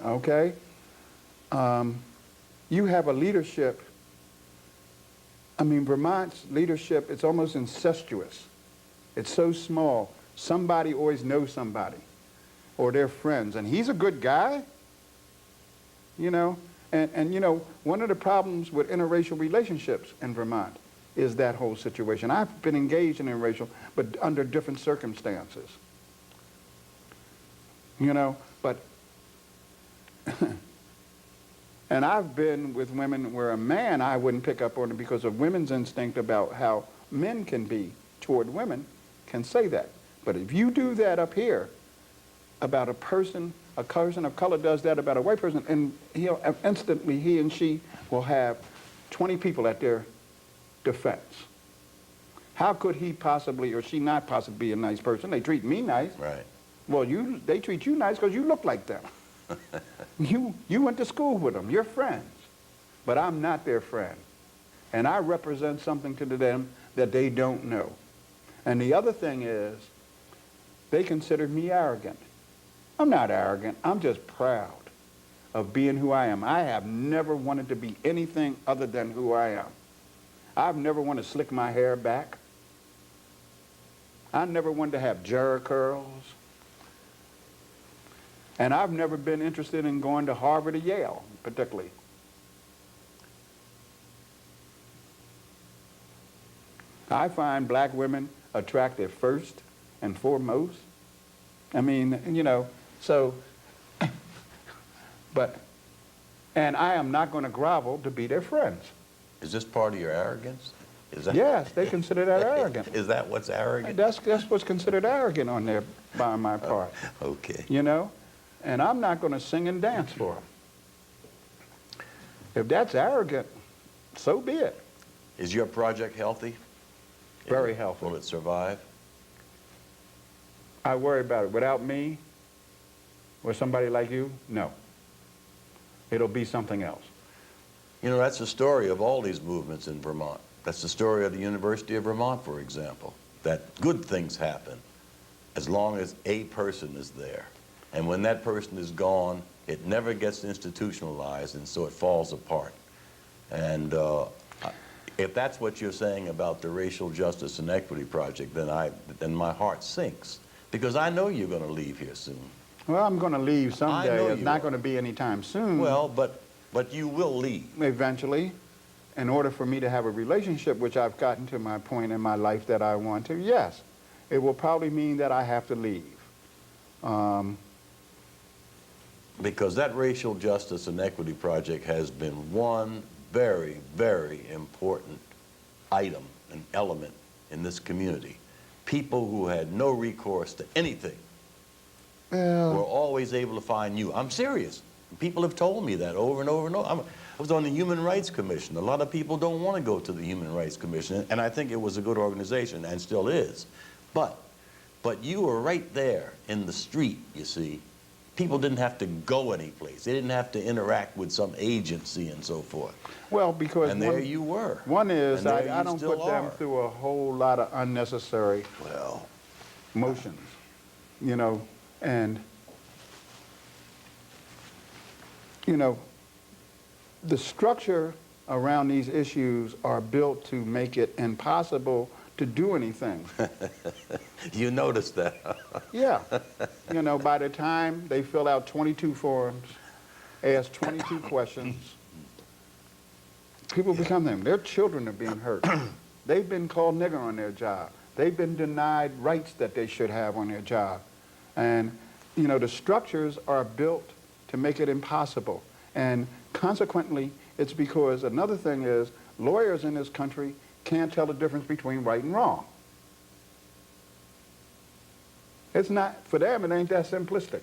Well, Okay? You have a leadership. I mean, Vermont's leadership, it's almost incestuous. It's so small. Somebody always knows somebody, or they're friends. And he's a good guy, you know. And you know, one of the problems with interracial relationships in Vermont is that whole situation. I've been engaged in interracial, but under different circumstances. You know, but and I've been with women where a man, I wouldn't pick up on it because of women's instinct about how men can be toward women, can say that. But if you do that up here about a person of color does that about a white person, and instantly he and she will have 20 people at their defense. How could he possibly or she not possibly be a nice person? They treat me nice. right. Well, they treat you nice because you look like them. You went to school with them. You're friends. But I'm not their friend. And I represent something to them that they don't know. And the other thing is, they consider me arrogant. I'm not arrogant. I'm just proud of being who I am. I have never wanted to be anything other than who I am. I've never wanted to slick my hair back. I never wanted to have jerry curls. And I've never been interested in going to Harvard or Yale, particularly. I find black women attractive first and foremost. I mean, you know, so, and I am not going to grovel to be their friends. Is this part of your arrogance? Is that, Yes, they consider that arrogant. Is that what's arrogant? That's what's considered arrogant on their, by my part, Okay. you know? And I'm not going to sing and dance for them. If that's arrogant, so be it. Is your project healthy? Very healthy. Will it survive? I worry about it. Without me, or somebody like you, no. It'll be something else. You know, that's the story of all these movements in Vermont. That's the story of the University of Vermont, for example, that good things happen as long as a person is there. And when that person is gone, it never gets institutionalized, and so it falls apart. And if that's what you're saying about the Racial Justice and Equity Project, then my heart sinks, because I know you're going to leave here soon. Well, I'm going to leave I know someday. It's you not are. going to be anytime soon. Well, but you will leave. Eventually, in order for me to have a relationship, which I've gotten to my point in my life that I want to, yes, it will probably mean that I have to leave. Because that Racial Justice and Equity Project has been one very, very important item and element in this community. People who had no recourse to anything were always able to find you. I'm serious. People have told me that over and over and over. I was on the Human Rights Commission. A lot of people don't want to go to the Human Rights Commission, and I think it was a good organization, and still is. But you were right there in the street, you see. People didn't have to go anyplace. They didn't have to interact with some agency and so forth. Well, because And there you were. One is And there I you don't still put them are. through a whole lot of unnecessary Well, motions, you know, and, you know, the structure around these issues are built to make it impossible to do anything. you noticed that. Yeah. You know, by the time they fill out 22 forms, ask 22 questions, people become them. Their children are being hurt. They've been called nigger on their job. They've been denied rights that they should have on their job. And, you know, the structures are built to make it impossible. And consequently, it's because another thing is lawyers in this country can't tell the difference between right and wrong. It's not, for them, it ain't that simplistic.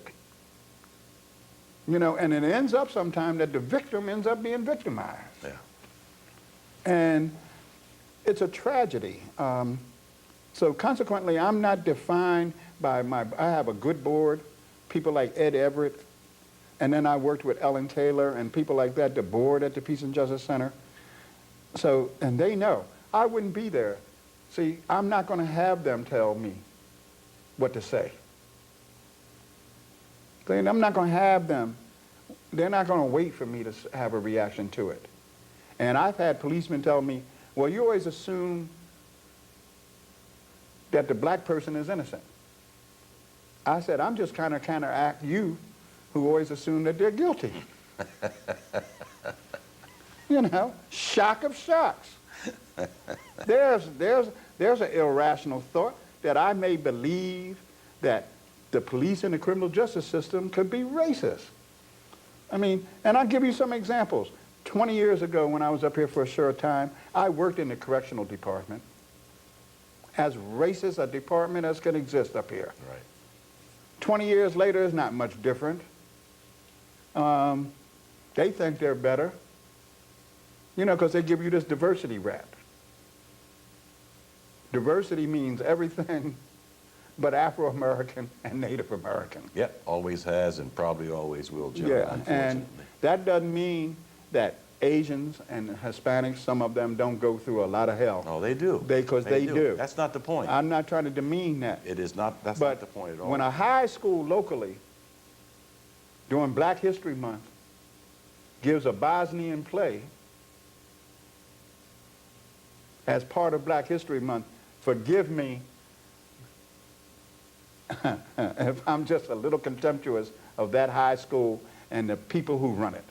You know, and it ends up sometime that the victim ends up being victimized. Yeah. And it's a tragedy. So consequently, I'm not defined by I have a good board, people like Ed Everett, and then I worked with Ellen Taylor and people like that, the board at the Peace and Justice Center. So, and they know, I wouldn't be there. See, I'm not going to have them tell me what to say. I'm not going to have them, they're not going to wait for me to have a reaction to it. And I've had policemen tell me, well, you always assume that the black person is innocent. I said, I'm just trying to counteract you who always assume that they're guilty. You know, shock of shocks. There's an irrational thought that I may believe that the police and the criminal justice system could be racist. I mean, and I'll give you some examples. 20 years ago when I was up here for a short time, I worked in the correctional department. As racist a department as can exist up here. Right. 20 years later, it's not much different. They think they're better, you know, because they give you this diversity rap. Diversity means everything but Afro-American and Native American. Yep, always has and probably always will, Jim, Yeah, unfortunately. and that doesn't mean that Asians and Hispanics, some of them don't go through a lot of hell. Oh, they do. Because they do. That's not the point. I'm not trying to demean that. It is not, that's But not the point at all. when a high school locally, during Black History Month, gives a Bosnian play as part of Black History Month, forgive me if I'm just a little contemptuous of that high school and the people who run it.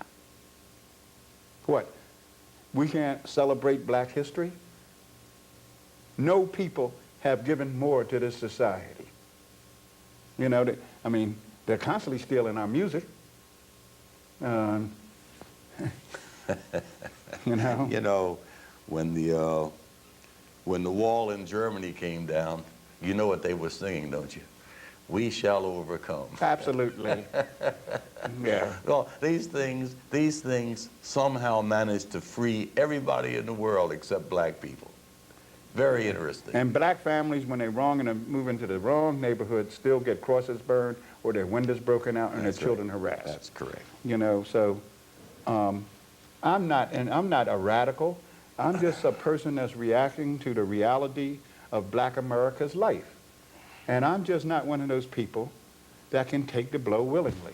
What? We can't celebrate Black history? No people have given more to this society. You know, I mean, they're constantly stealing our music. You know? You know, when the wall in Germany came down, you know what they were singing, don't you? we shall overcome. Absolutely. Yeah. Well, these things somehow manage to free everybody in the world except black people. Very interesting. And black families, when they're wrong and they move into the wrong neighborhood, still get crosses burned or their windows broken out and That's their children harassed. That's correct. You know, so I'm not a radical. I'm just a person that's reacting to the reality of black America's life. And I'm just not one of those people that can take the blow willingly.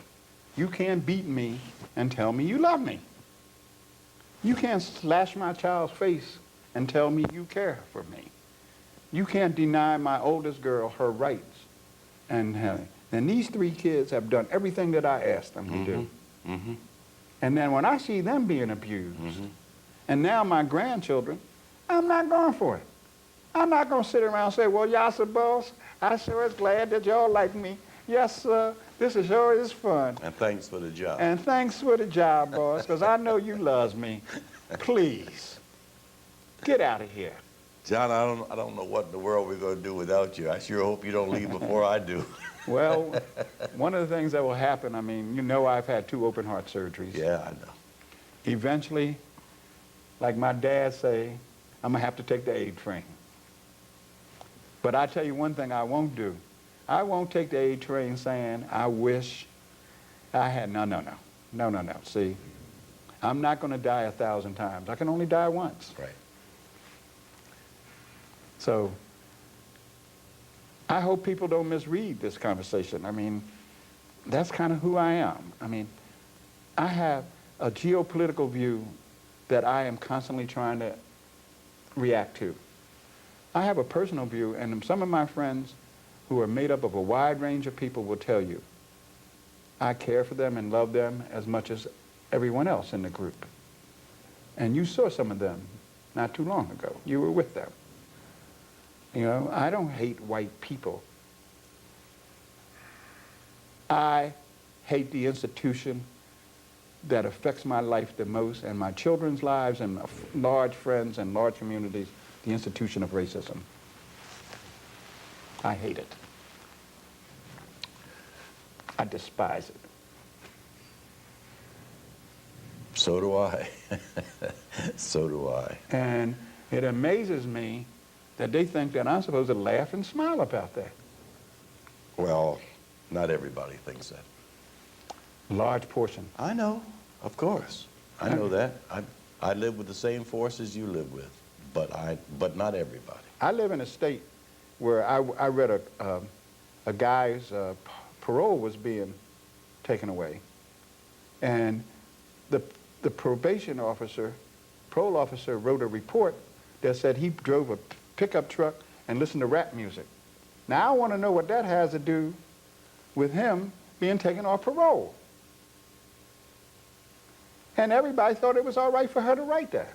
You can't beat me and tell me you love me. You can't slash my child's face and tell me you care for me. You can't deny my oldest girl her rights. And these 3 kids have done everything that I asked them to do. Mm-hmm. And then when I see them being abused, and now my grandchildren, I'm not going for it. I'm not going to sit around and say, well, Yassa boss, I sure is glad that y'all like me. Yes, sir, this is sure is fun. And thanks for the job. And thanks for the job, boss, because I know you loves me. Please, get out of here. John, I don't know what in the world we're going to do without you. I sure hope you don't leave before I do. Well, one of the things that will happen, I mean, you know I've had 2 open heart surgeries. Yeah, I know. Eventually, like my dad say, I'm going to have to take the A train. But I tell you one thing I won't do. I won't take the A train saying, I wish I had, no. See, I'm not going to die 1,000 times. I can only die once. Right. So I hope people don't misread this conversation. I mean, that's kind of who I am. I mean, I have a geopolitical view that I am constantly trying to react to. I have a personal view, and some of my friends who are made up of a wide range of people will tell you, I care for them and love them as much as everyone else in the group. And you saw some of them not too long ago. You were with them. You know, I don't hate white people. I hate the institution that affects my life the most and my children's lives and large friends and large communities, the institution of racism. I hate it. I despise it. So do I. So do I. And it amazes me that they think that I'm supposed to laugh and smile about that. Well, not everybody thinks that. Large portion. I know, of course. I know that. I live with the same forces you live with, but not everybody. I live in a state where I read a guy's parole was being taken away, and the parole officer wrote a report that said he drove a pickup truck and listened to rap music. Now I want to know what that has to do with him being taken off parole. And everybody thought it was all right for her to write that.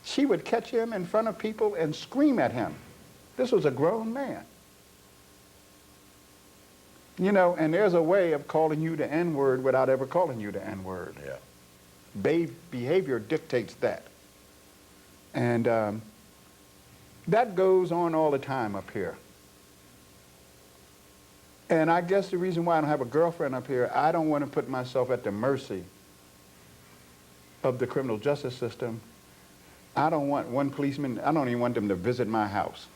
She would catch him in front of people and scream at him. This was a grown man. You know, and there's a way of calling you the N-word without ever calling you the N-word. Yeah. Behavior dictates that. And that goes on all the time up here. And I guess the reason why I don't have a girlfriend up here, I don't want to put myself at the mercy of the criminal justice system. I don't want one policeman, I don't even want them to visit my house.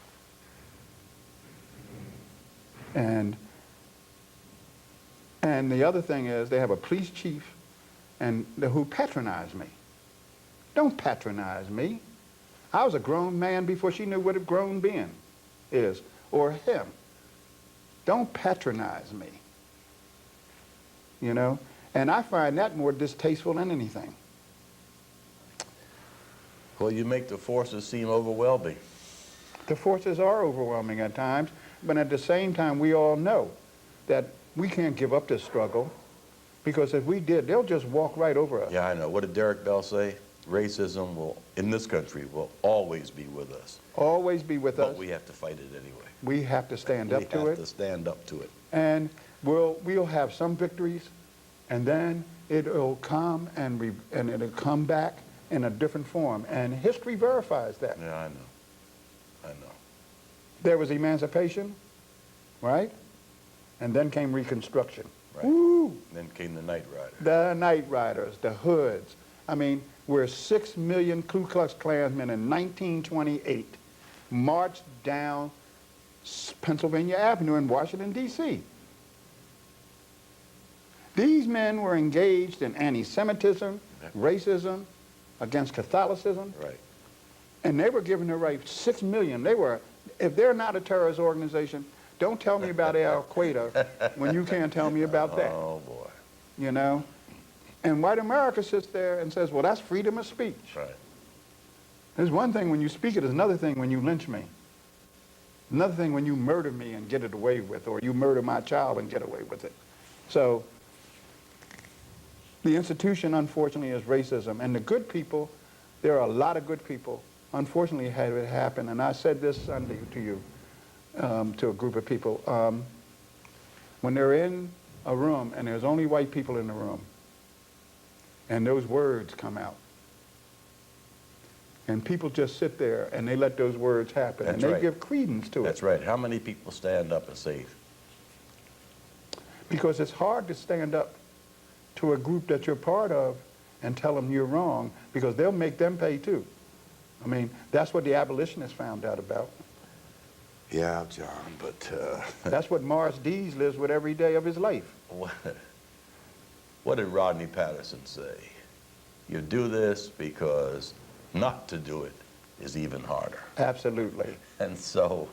And the other thing is they have a police chief who patronized me. Don't patronize me. I was a grown man before she knew what a grown being is, or him. Don't patronize me. You know? And I find that more distasteful than anything. Well, you make the forces seem overwhelming. The forces are overwhelming at times, but at the same time, we all know that we can't give up this struggle, because if we did, they'll just walk right over us. Yeah, I know. What did Derek Bell say? Racism will, in this country, will always be with us. Always be with us. But we have to fight it anyway. We have to stand up to it. We have to stand up to it. And we'll have some victories, and then it'll come and it'll come back in a different form. And history verifies that. Yeah, I know. I know. There was emancipation, right? And then came Reconstruction. Right. Woo! Then came the Night Rider. The Night Riders, the Hoods. I mean, where 6 million Ku Klux Klansmen in 1928 marched down Pennsylvania Avenue in Washington, D.C. These men were engaged in anti-Semitism, racism, against Catholicism, Right. and they were given the right, 6 million. They were, if they're not a terrorist organization, don't tell me about Al Qaeda when you can't tell me about that, Oh, boy. you know? And white America sits there and says, well, that's freedom of speech. Right. There's one thing when you speak it, there's another thing when you lynch me. Another thing when you murder me and get it away with, or you murder my child and get away with it. So the institution, unfortunately, is racism. And the good people, there are a lot of good people, unfortunately, had it happen. And I said this Sunday to you, to a group of people. When they're in a room and there's only white people in the room, and those words come out, and people just sit there and they let those words happen, That's and they right. give credence to it. That's right. How many people stand up and say, Because it's hard to stand up to a group that you're part of and tell them you're wrong, because they'll make them pay too. I mean, that's what the abolitionists found out about. yeah, John, but That's what Morris Dees lives with every day of his life. what did Rodney Patterson say? You do this because not to do it is even harder. Absolutely. And so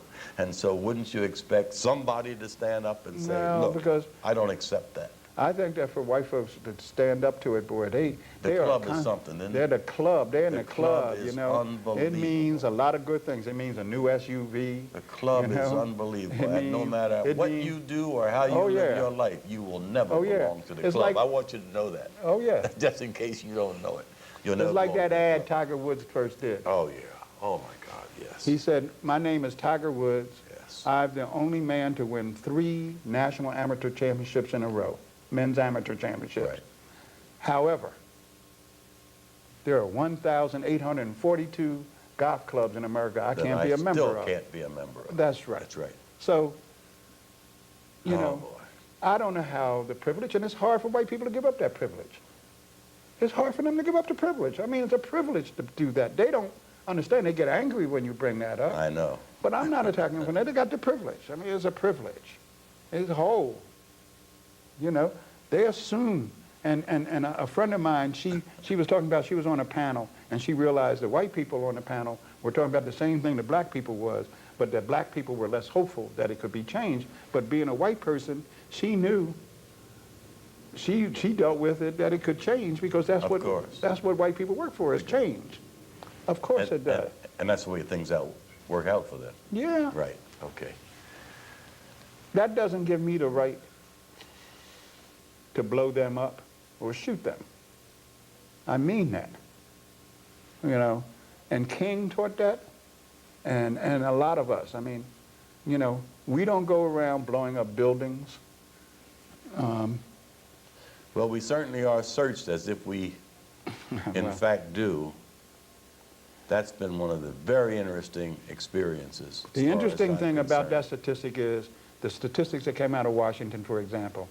wouldn't you expect somebody to stand up and say, No, look, because I don't accept that. I think that for white folks to stand up to it, boy, they The are club is something, isn't they're it? the club. They're in The the club, club you is know. It unbelievable. means a lot of good things. It means a new SUV. The club you know? is unbelievable. It And no means- matter it what means- you do or how you Oh, live yeah. your life, you will never Oh, yeah. belong to the It's club. like- I want you to know that. Oh, yeah. Just in case you don't know it. You'll never It's like belong that to the ad club. Tiger Woods first did. Oh, yeah. Oh, my God, yes. He said, my name is Tiger Woods. Yes. I'm the only man to win 3 national amateur championships in a row, men's amateur championships. Right. However, there are 1,842 golf clubs in America I That can't be a member still of. can't be a member of. That's right. That's right. So, you Oh, know, boy. I don't know how the privilege, and it's hard for white people to give up that privilege. It's hard for them to give up the privilege. I mean, it's a privilege to do that. They don't understand. They get angry when you bring that up. I know. But I'm not attacking them for that. They got the privilege. I mean, it's a privilege. It's a whole. You know, they assume. And a friend of mine, she was talking about, she was on a panel, and she realized the white people on the panel were talking about the same thing the black people was, but that black people were less hopeful that it could be changed. But being a white person, she knew, she dealt with it, that it could change, because that's Of course. that's what white people work for, is change. Of course it does. And that's the way things work out for them. Yeah. Right. Okay. That doesn't give me the right to blow them up or shoot them. I mean that. You know, and King taught that, and a lot of us. I mean, you know, we don't go around blowing up buildings. Well, we certainly are searched as if we, in Well. fact, do. That's been one of the very interesting experiences. as The far interesting as I'm thing about that concerned. statistic is the statistics that came out of Washington, for example.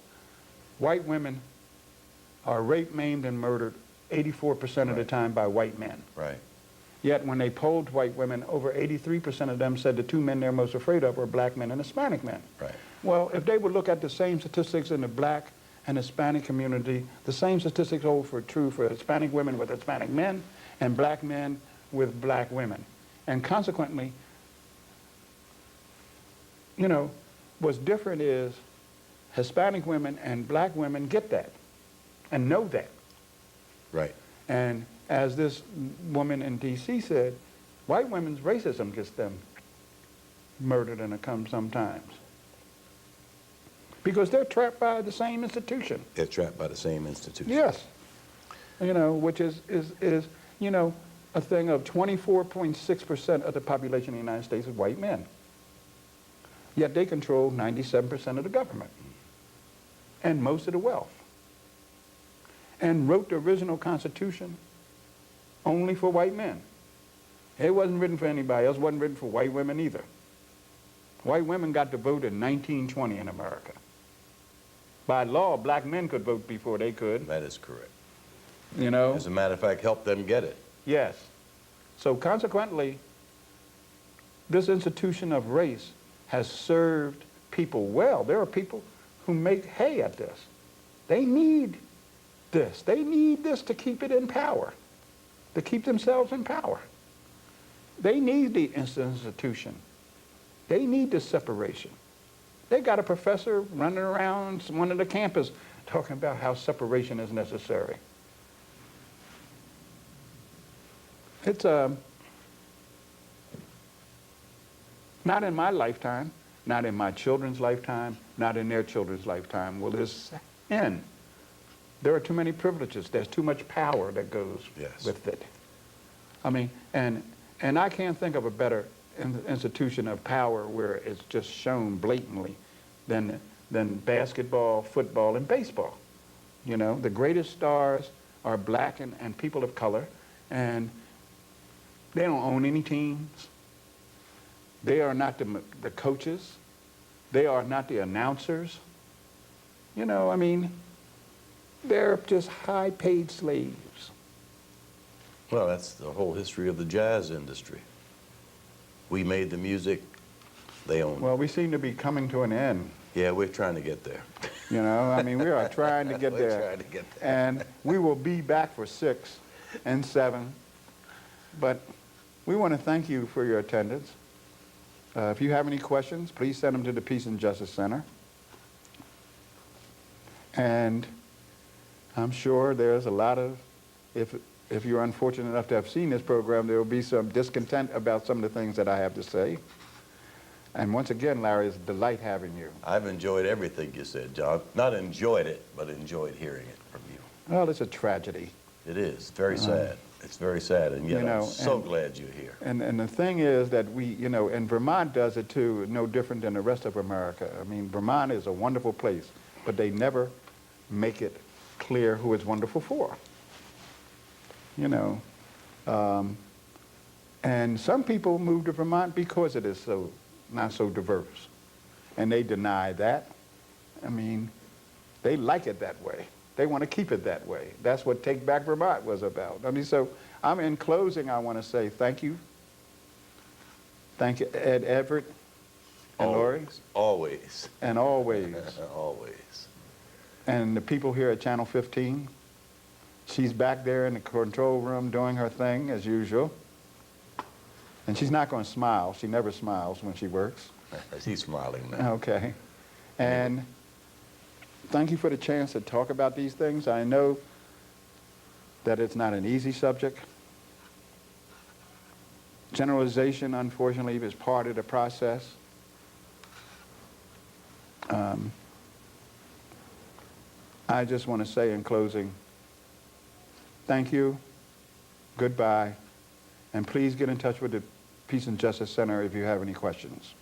White women are raped, maimed, and murdered 84% of the Right. time by white men. Right. Yet when they polled white women, over 83% of them said the 2 men they're most afraid of were black men and Hispanic men. Right. Well, if they would look at the same statistics in the black and Hispanic community, the same statistics hold true for Hispanic women with Hispanic men and black men with black women. And consequently, you know, what's different is Hispanic women and black women get that and know that. Right. And as this woman in D.C. said, white women's racism gets them murdered and sometimes. Because they're trapped by the same institution. They're trapped by the same institution. Yes. You know, which is you know, a thing of 24.6% of the population of the United States is white men. Yet they control 97% of the government and most of the wealth. And wrote the original Constitution only for white men. It wasn't written for anybody else. It wasn't written for white women either. White women got to vote in 1920 in America. By law, black men could vote before they could, That is correct. you know? As a matter of fact, help them get it. Yes. So consequently, this institution of race has served people well. There are people who make hay at this. They need this. They need this to keep it in power, to keep themselves in power. They need the institution. They need the separation. They got a professor running around one of the campus talking about how separation is necessary. It's not in my lifetime, not in my children's lifetime, not in their children's lifetime will this end. There are too many privileges. There's too much power that goes with it. I mean, and I can't think of a better institution of power where it's just shown blatantly than basketball, football, and baseball. You know, the greatest stars are black and people of color, and they don't own any teams. They are not the coaches. They are not the announcers. You know, I mean, they're just high-paid slaves. Well, that's the whole history of the jazz industry. We made the music, they own it. Well, we seem to be coming to an end. Yeah, we're trying to get there. You know, I mean, we are trying to get We're there. trying to get there. And we will be back for 6 and 7. But we want to thank you for your attendance. If you have any questions, please send them to the Peace and Justice Center. And I'm sure there's a lot of, if you're unfortunate enough to have seen this program, there will be some discontent about some of the things that I have to say. And once again, Larry, it's a delight having you. I've enjoyed everything you said, John. Not enjoyed it, but enjoyed hearing it from you. Well, it's a tragedy. It is. Very sad. It's very sad, and yet You know, I'm so glad you're here. And the thing is that we, you know, and Vermont does it too, no different than the rest of America. I mean, Vermont is a wonderful place, but they never make it clear who it's wonderful for. You know, and some people move to Vermont because it is so not so diverse, and they deny that. I mean, they like it that way. They want to keep it that way. That's what Take Back Vermont was about. I mean, so in closing, I want to say thank you. Thank you, Ed Everett and Lori. Always. And always. Always. And the people here at Channel 15. She's back there in the control room doing her thing as usual. And she's not going to smile. She never smiles when she works. She's smiling now. Okay. And thank you for the chance to talk about these things. I know that it's not an easy subject. Generalization, unfortunately, is part of the process. I just want to say in closing, thank you, goodbye, and please get in touch with the Peace and Justice Center if you have any questions.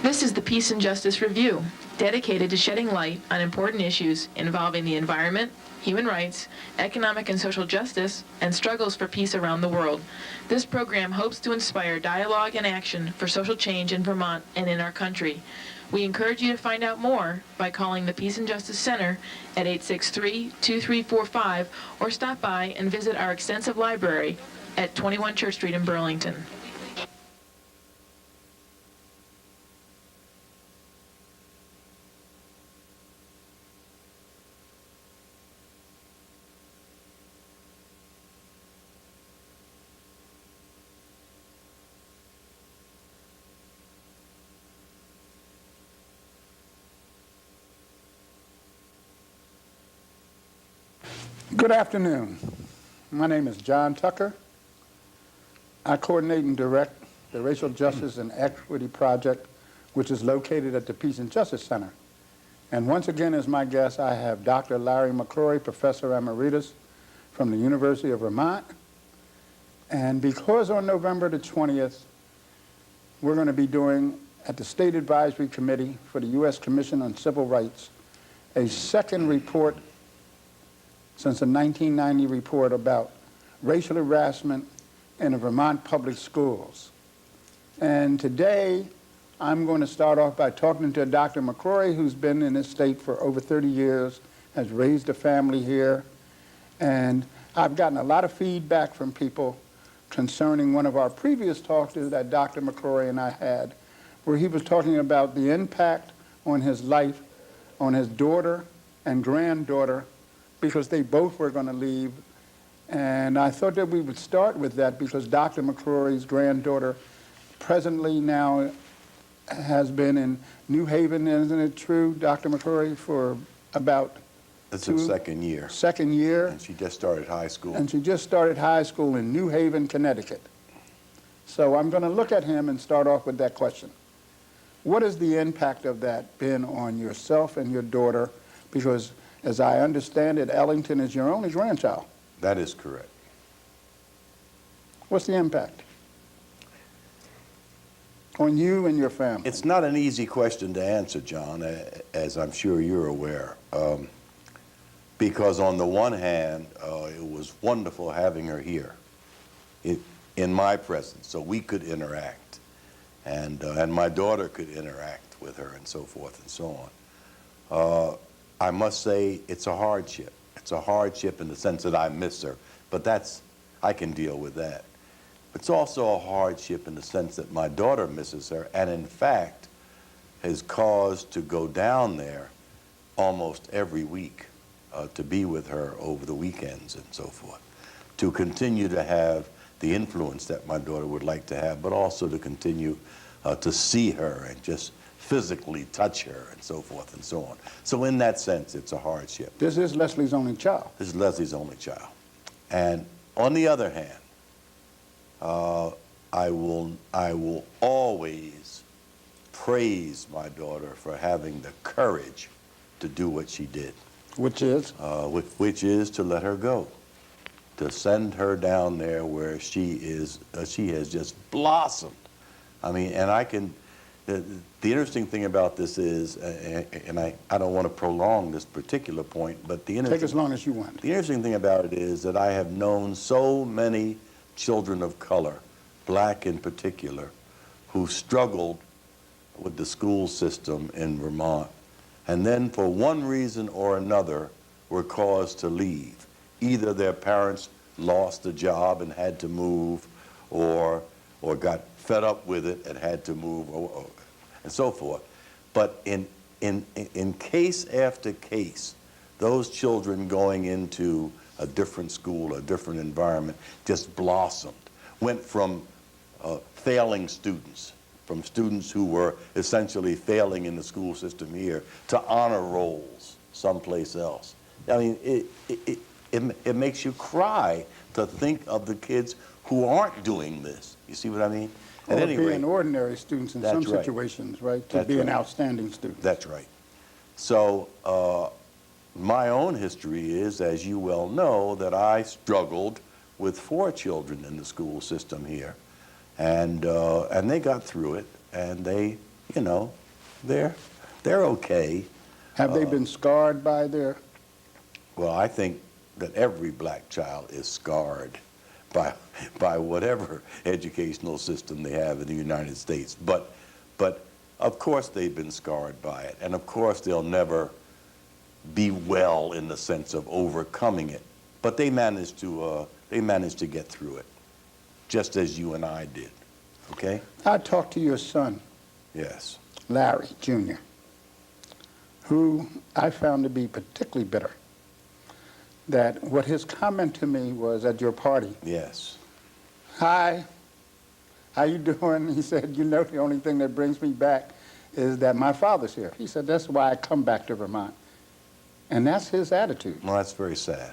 This is the Peace and Justice Review, dedicated to shedding light on important issues involving the environment, human rights, economic and social justice, and struggles for peace around the world. This program hopes to inspire dialogue and action for social change in Vermont and in our country. We encourage you to find out more by calling the Peace and Justice Center at 863-2345 or stop by and visit our extensive library at 21 Church Street in Burlington. Good afternoon. My name is John Tucker. I coordinate and direct the Racial Justice and Equity Project, which is located at the Peace and Justice Center. And once again, as my guest, I have Dr. Larry McCrory, Professor Emeritus from the University of Vermont. And because on November the 20th, we're going to be doing at the State Advisory Committee for the U.S. Commission on Civil Rights a second report since the 1990 report about racial harassment in the Vermont public schools. And today, I'm going to start off by talking to Dr. McCrory, who's been in this state for over 30 years, has raised a family here. And I've gotten a lot of feedback from people concerning one of our previous talks that Dr. McCrory and I had, where he was talking about the impact on his life, on his daughter and granddaughter, because they both were going to leave. And I thought that we would start with that because Dr. McCrory's granddaughter presently now has been in New Haven, isn't it true, Dr. McCrory, for about It's her second year. Second year. And she just started high school. And she just started high school in New Haven, Connecticut. So I'm going to look at him and start off with that question. What has the impact of that been on yourself and your daughter? Because as I understand it, Ellington is your only grandchild. That is correct. What's the impact on you and your family? It's not an easy question to answer, John, as I'm sure you're aware. Because on the one hand, it was wonderful having her here in my presence, so we could interact. And my daughter could interact with her and so forth and so on. I must say it's a hardship. It's a hardship in the sense that I miss her, but I can deal with that. It's also a hardship in the sense that my daughter misses her and in fact has caused to go down there almost every week to be with her over the weekends and so forth, to continue to have the influence that my daughter would like to have, but also to continue to see her and just physically touch her and so forth and so on. So in that sense, it's a hardship. This is Leslie's only child. This is Leslie's only child. And on the other hand, I will always praise my daughter for having the courage to do what she did. Which is? Which is to let her go, to send her down there where she has just blossomed. I mean, and I can, the interesting thing about this is, and I don't want to prolong this particular point, but the Take as long as you want. The interesting thing about it is that I have known so many children of color, black in particular, who struggled with the school system in Vermont, and then for one reason or another were caused to leave. Either their parents lost a job and had to move, or got fed up with it and had to move, and so forth. But in case after case, those children going into a different school, a different environment, just blossomed. Went from failing students, from students who were essentially failing in the school system here, to honor rolls someplace else. I mean, it makes you cry to think of the kids who aren't doing this. You see what I mean? At any rate, being ordinary students in some situations, right? To be an outstanding student. That's right. So my own history is, as you well know, that I struggled with 4 children in the school system here, and they got through it, and they, you know, they're okay. Have they been scarred by their? Well, I think that every black child is scarred by whatever educational system they have in the United States. But Of course they've been scarred by it, and of course they'll never be well in the sense of overcoming it. But they managed to get through it, just as you and I did. Okay? I talked to your son, Yes. Larry Jr., who I found to be particularly bitter. That what his comment to me was at your party, Yes. "Hi, how you doing?" He said, "You know, the only thing that brings me back is that my father's here." He said, "That's why I come back to Vermont." And that's his attitude. Well, that's very sad.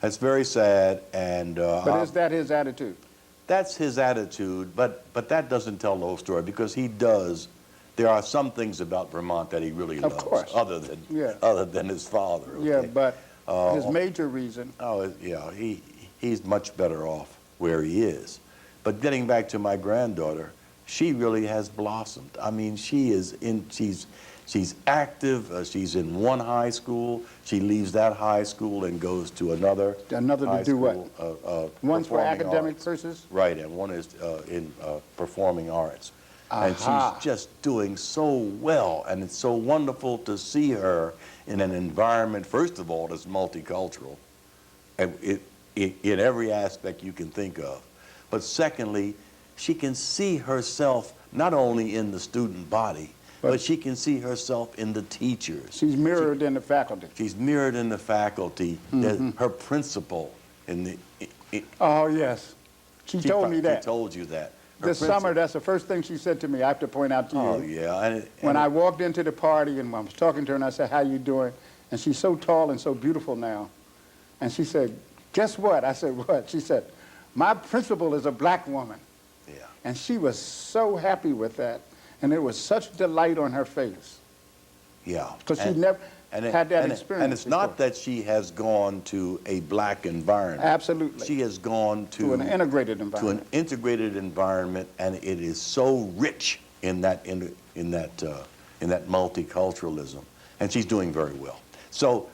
That's very sad, and But is that his attitude? that's his attitude. But that doesn't tell the whole story, because he does. There are some things about Vermont that he really Of loves, course. other than his father. Okay? Yeah, but his major reason, Oh, yeah, he's much better off where he is. But getting back to my granddaughter, she really has blossomed. I mean, she's active. She's in one high school. She leaves that high school and goes to another. Another to high do what? school, one's for performing academic arts. purposes? Right, and one is in performing arts. And Aha. she's just doing so well, and it's so wonderful to see her in an environment, first of all, that's multicultural, and in every aspect you can think of. But secondly, she can see herself not only in the student body, but she can see herself in the teachers. She's mirrored in the faculty. She's mirrored in the faculty. Her principal in the... Oh, yes. She told me that. She told you that. Her This principal- summer, that's the first thing she said to me. I have to point out to you. Oh, yeah. When I walked into the party and I was talking to her and I said, "How you doing?" And she's so tall and so beautiful now. And she said, "Guess what?" I said, "What?" She said, "My principal is a black woman." Yeah. And she was so happy with that. And there was such delight on her face. Yeah. Because she never had that experience And it's not before. that she has gone to a black environment. Absolutely. She has gone To an integrated to environment. an integrated environment, and it is so rich in that multiculturalism, and she's doing very well. So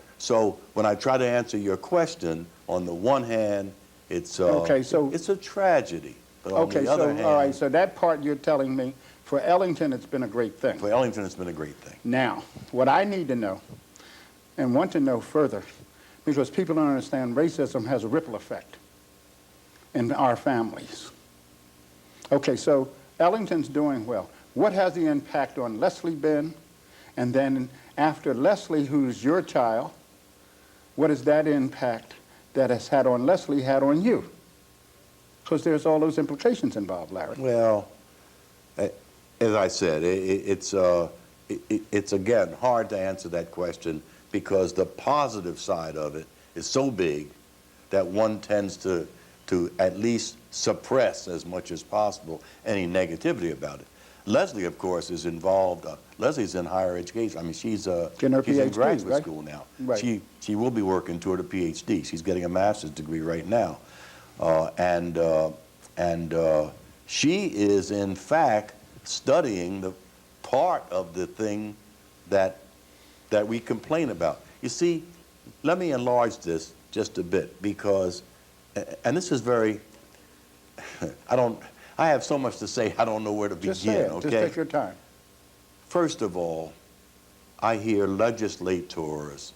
when I try to answer your question, on the one hand, it's Okay, so- it's a tragedy, but on Okay, the other so, hand, all right, so that part you're telling me, for Ellington, it's been a great thing. for Ellington, it's been a great thing. Now, what I need to know, and want to know further, because people don't understand racism has a ripple effect in our families. Okay, so Ellington's doing well. What has the impact on Leslie been? And then after Leslie, who's your child, what is that impact that has had on Leslie had on you? Because there's all those implications involved, Larry. Well, as I said, it's again hard to answer that question, because the positive side of it is so big that one tends to at least suppress as much as possible any negativity about it. Leslie, of course, is involved. Leslie's in higher education. I mean, she's Getting her in PhD, graduate right? school now. Right. She will be working toward a PhD. She's getting a master's degree right now, and she is in fact studying the part of the thing that we complain about. You see, let me enlarge this just a bit, because, and this is very, I have so much to say, I don't know where to begin, Just say it. okay? Just take your time. First of all, I hear legislators,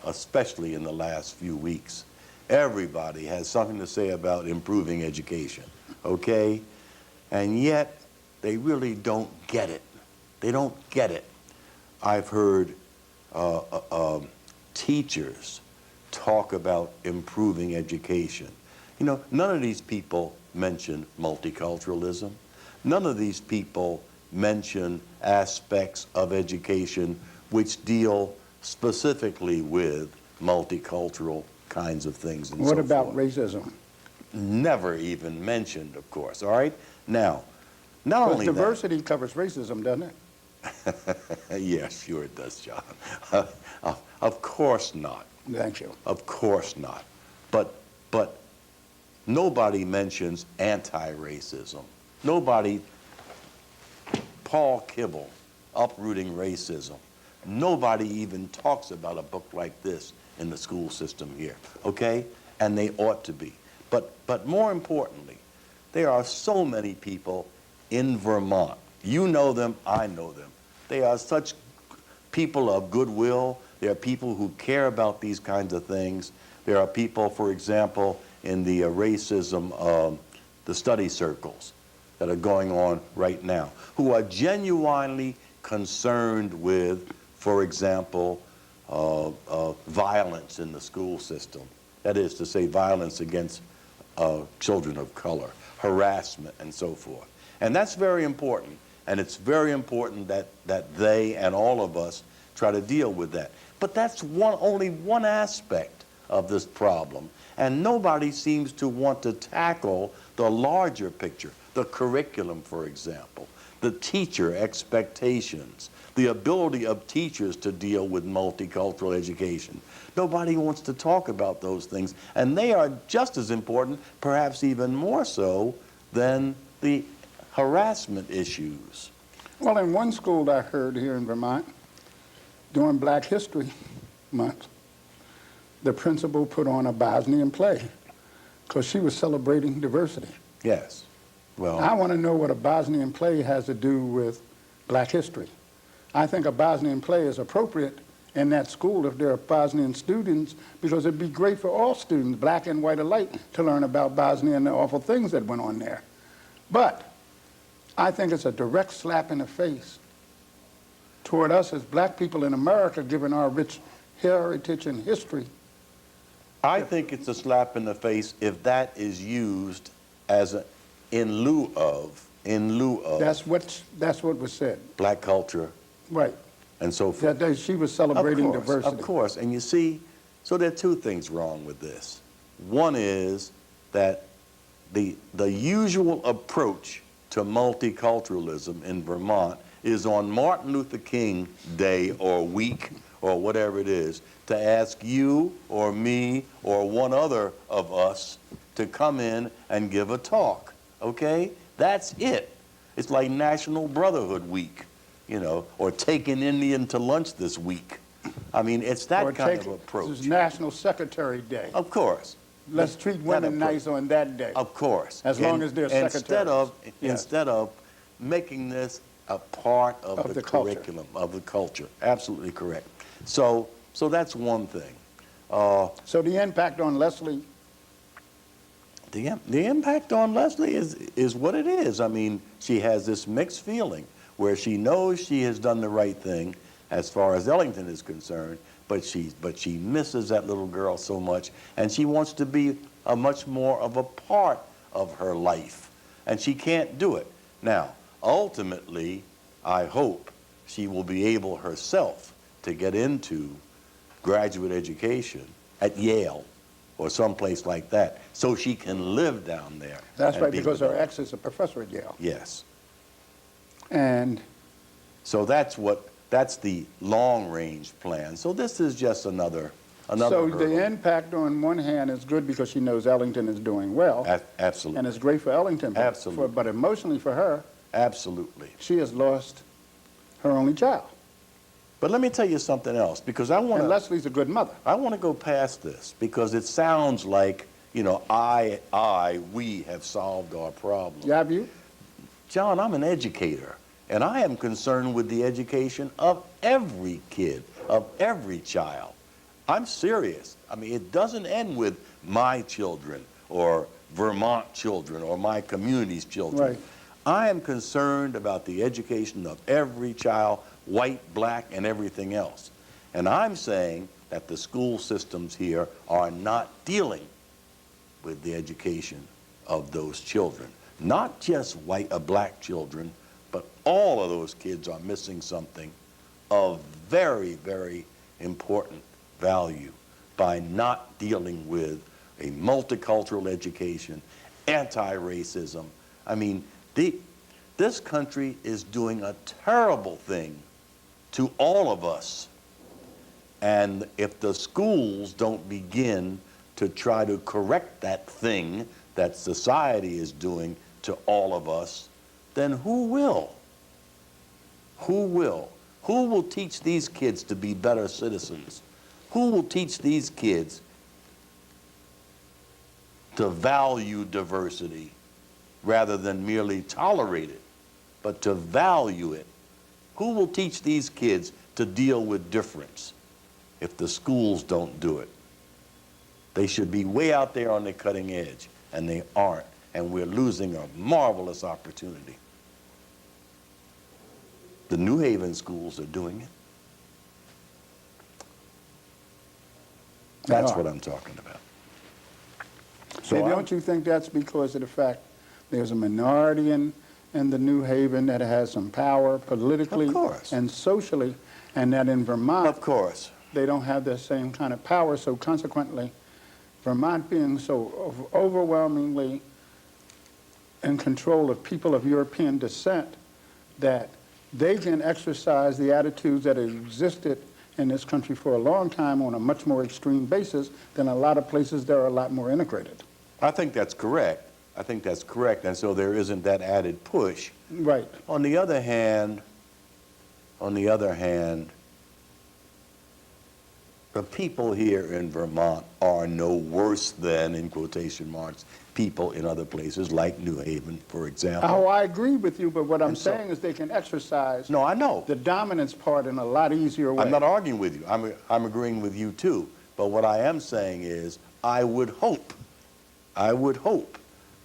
especially in the last few weeks, everybody has something to say about improving education, okay? And yet, they really don't get it. They don't get it. I've heard teachers talk about improving education. You know, none of these people mention multiculturalism. None of these people mention aspects of education which deal specifically with multicultural kinds of things and so What about forth. racism? Never even mentioned, of course, all right? Now, not Because only diversity covers racism, doesn't it? that. Yeah, sure it does, John. Of course not. Thank you. Of course not. But nobody mentions anti-racism. Nobody, Paul Kibble, Uprooting Racism. Nobody even talks about a book like this in the school system here, okay? And they ought to be. But more importantly, there are so many people in Vermont You know them, I know them. They are such people of goodwill. They are people who care about these kinds of things. There are people, for example, in the racism, the study circles that are going on right now, who are genuinely concerned with, for example, violence in the school system. That is to say, violence against children of color, harassment, and so forth. And that's very important. And it's very important that they and all of us try to deal with that. But that's only one aspect of this problem. And nobody seems to want to tackle the larger picture, the curriculum, for example, the teacher expectations, the ability of teachers to deal with multicultural education. Nobody wants to talk about those things. And they are just as important, perhaps even more so, than the harassment issues. Well, in one school I heard here in Vermont, during Black History Month, the principal put on a Bosnian play because she was celebrating diversity. Yes. Well, I want to know what a Bosnian play has to do with Black history. I think a Bosnian play is appropriate in that school if there are Bosnian students, because it'd be great for all students, black and white alike, to learn about Bosnia and the awful things that went on there. But I think it's a direct slap in the face toward us as black people in America, given our rich heritage and history. I think it's a slap in the face if that is used as in lieu of That's what was said. black culture Right. and so forth. That day she was celebrating diversity. Of course, and you see, so there are two things wrong with this. One is that the usual approach to multiculturalism in Vermont is on Martin Luther King Day or week or whatever it is, to ask you or me or one other of us to come in and give a talk, okay? That's it. It's like National Brotherhood Week, you know, or taking Indian to lunch this week. I mean, it's that kind of approach. This is National Secretary Day. Of course. Let's treat women nice on that day. Of course. As long as they're secretaries. Instead of making this a part of the curriculum, of the culture. Absolutely correct. So that's one thing. So the impact on Leslie? The impact on Leslie is what it is. I mean, she has this mixed feeling where she knows she has done the right thing as far as Ellington is concerned, but she misses that little girl so much, and she wants to be a much more of a part of her life, and she can't do it. Now, ultimately, I hope she will be able herself to get into graduate education at Yale or someplace like that, so she can live down there. That's right, because her ex is a professor at Yale. Yes. And so that's the long-range plan. So this is just another so hurdle. the impact on one hand is good because she knows Ellington is doing well. Absolutely. And it's great for Ellington. Absolutely. But emotionally for her, absolutely, she has lost her only child. But let me tell you something else, because I want to... And Leslie's a good mother. I want to go past this, because it sounds like, you know, we have solved our problem. Yeah, have you? John, I'm an educator, and I am concerned with the education of every kid, of every child. I'm serious. I mean, it doesn't end with my children or Vermont children or my community's children. Right. I am concerned about the education of every child, white, black, and everything else. And I'm saying that the school systems here are not dealing with the education of those children. Not just white or black children, but all of those kids are missing something of very, very important value by not dealing with a multicultural education, anti-racism. I mean, this country is doing a terrible thing to all of us. And if the schools don't begin to try to correct that thing that society is doing to all of us, then who will? Who will? Who will teach these kids to be better citizens? Who will teach these kids to value diversity rather than merely tolerate it? but to value it. Who will teach these kids to deal with difference if the schools don't do it? They should be way out there on the cutting edge, and they aren't, and we're losing a marvelous opportunity. The New Haven schools are doing it. That's what I'm talking about. So And don't you think that's because of the fact there's a minority in the New Haven that has some power politically Of course. and socially, and that in Vermont, Of course. they don't have the same kind of power, so consequently, Vermont being so overwhelmingly in control of people of European descent, that they can exercise the attitudes that have existed in this country for a long time on a much more extreme basis than a lot of places that are a lot more integrated. I think that's correct. I think that's correct, and so there isn't that added push. Right. On the other hand, the people here in Vermont are no worse than, in quotation marks, people in other places like New Haven, for example. Oh, I agree with you, but what I'm And so- saying is they can exercise No, I know. the dominance part in a lot easier way. I'm not arguing with you. I'm agreeing with you too. But what I am saying is, I would hope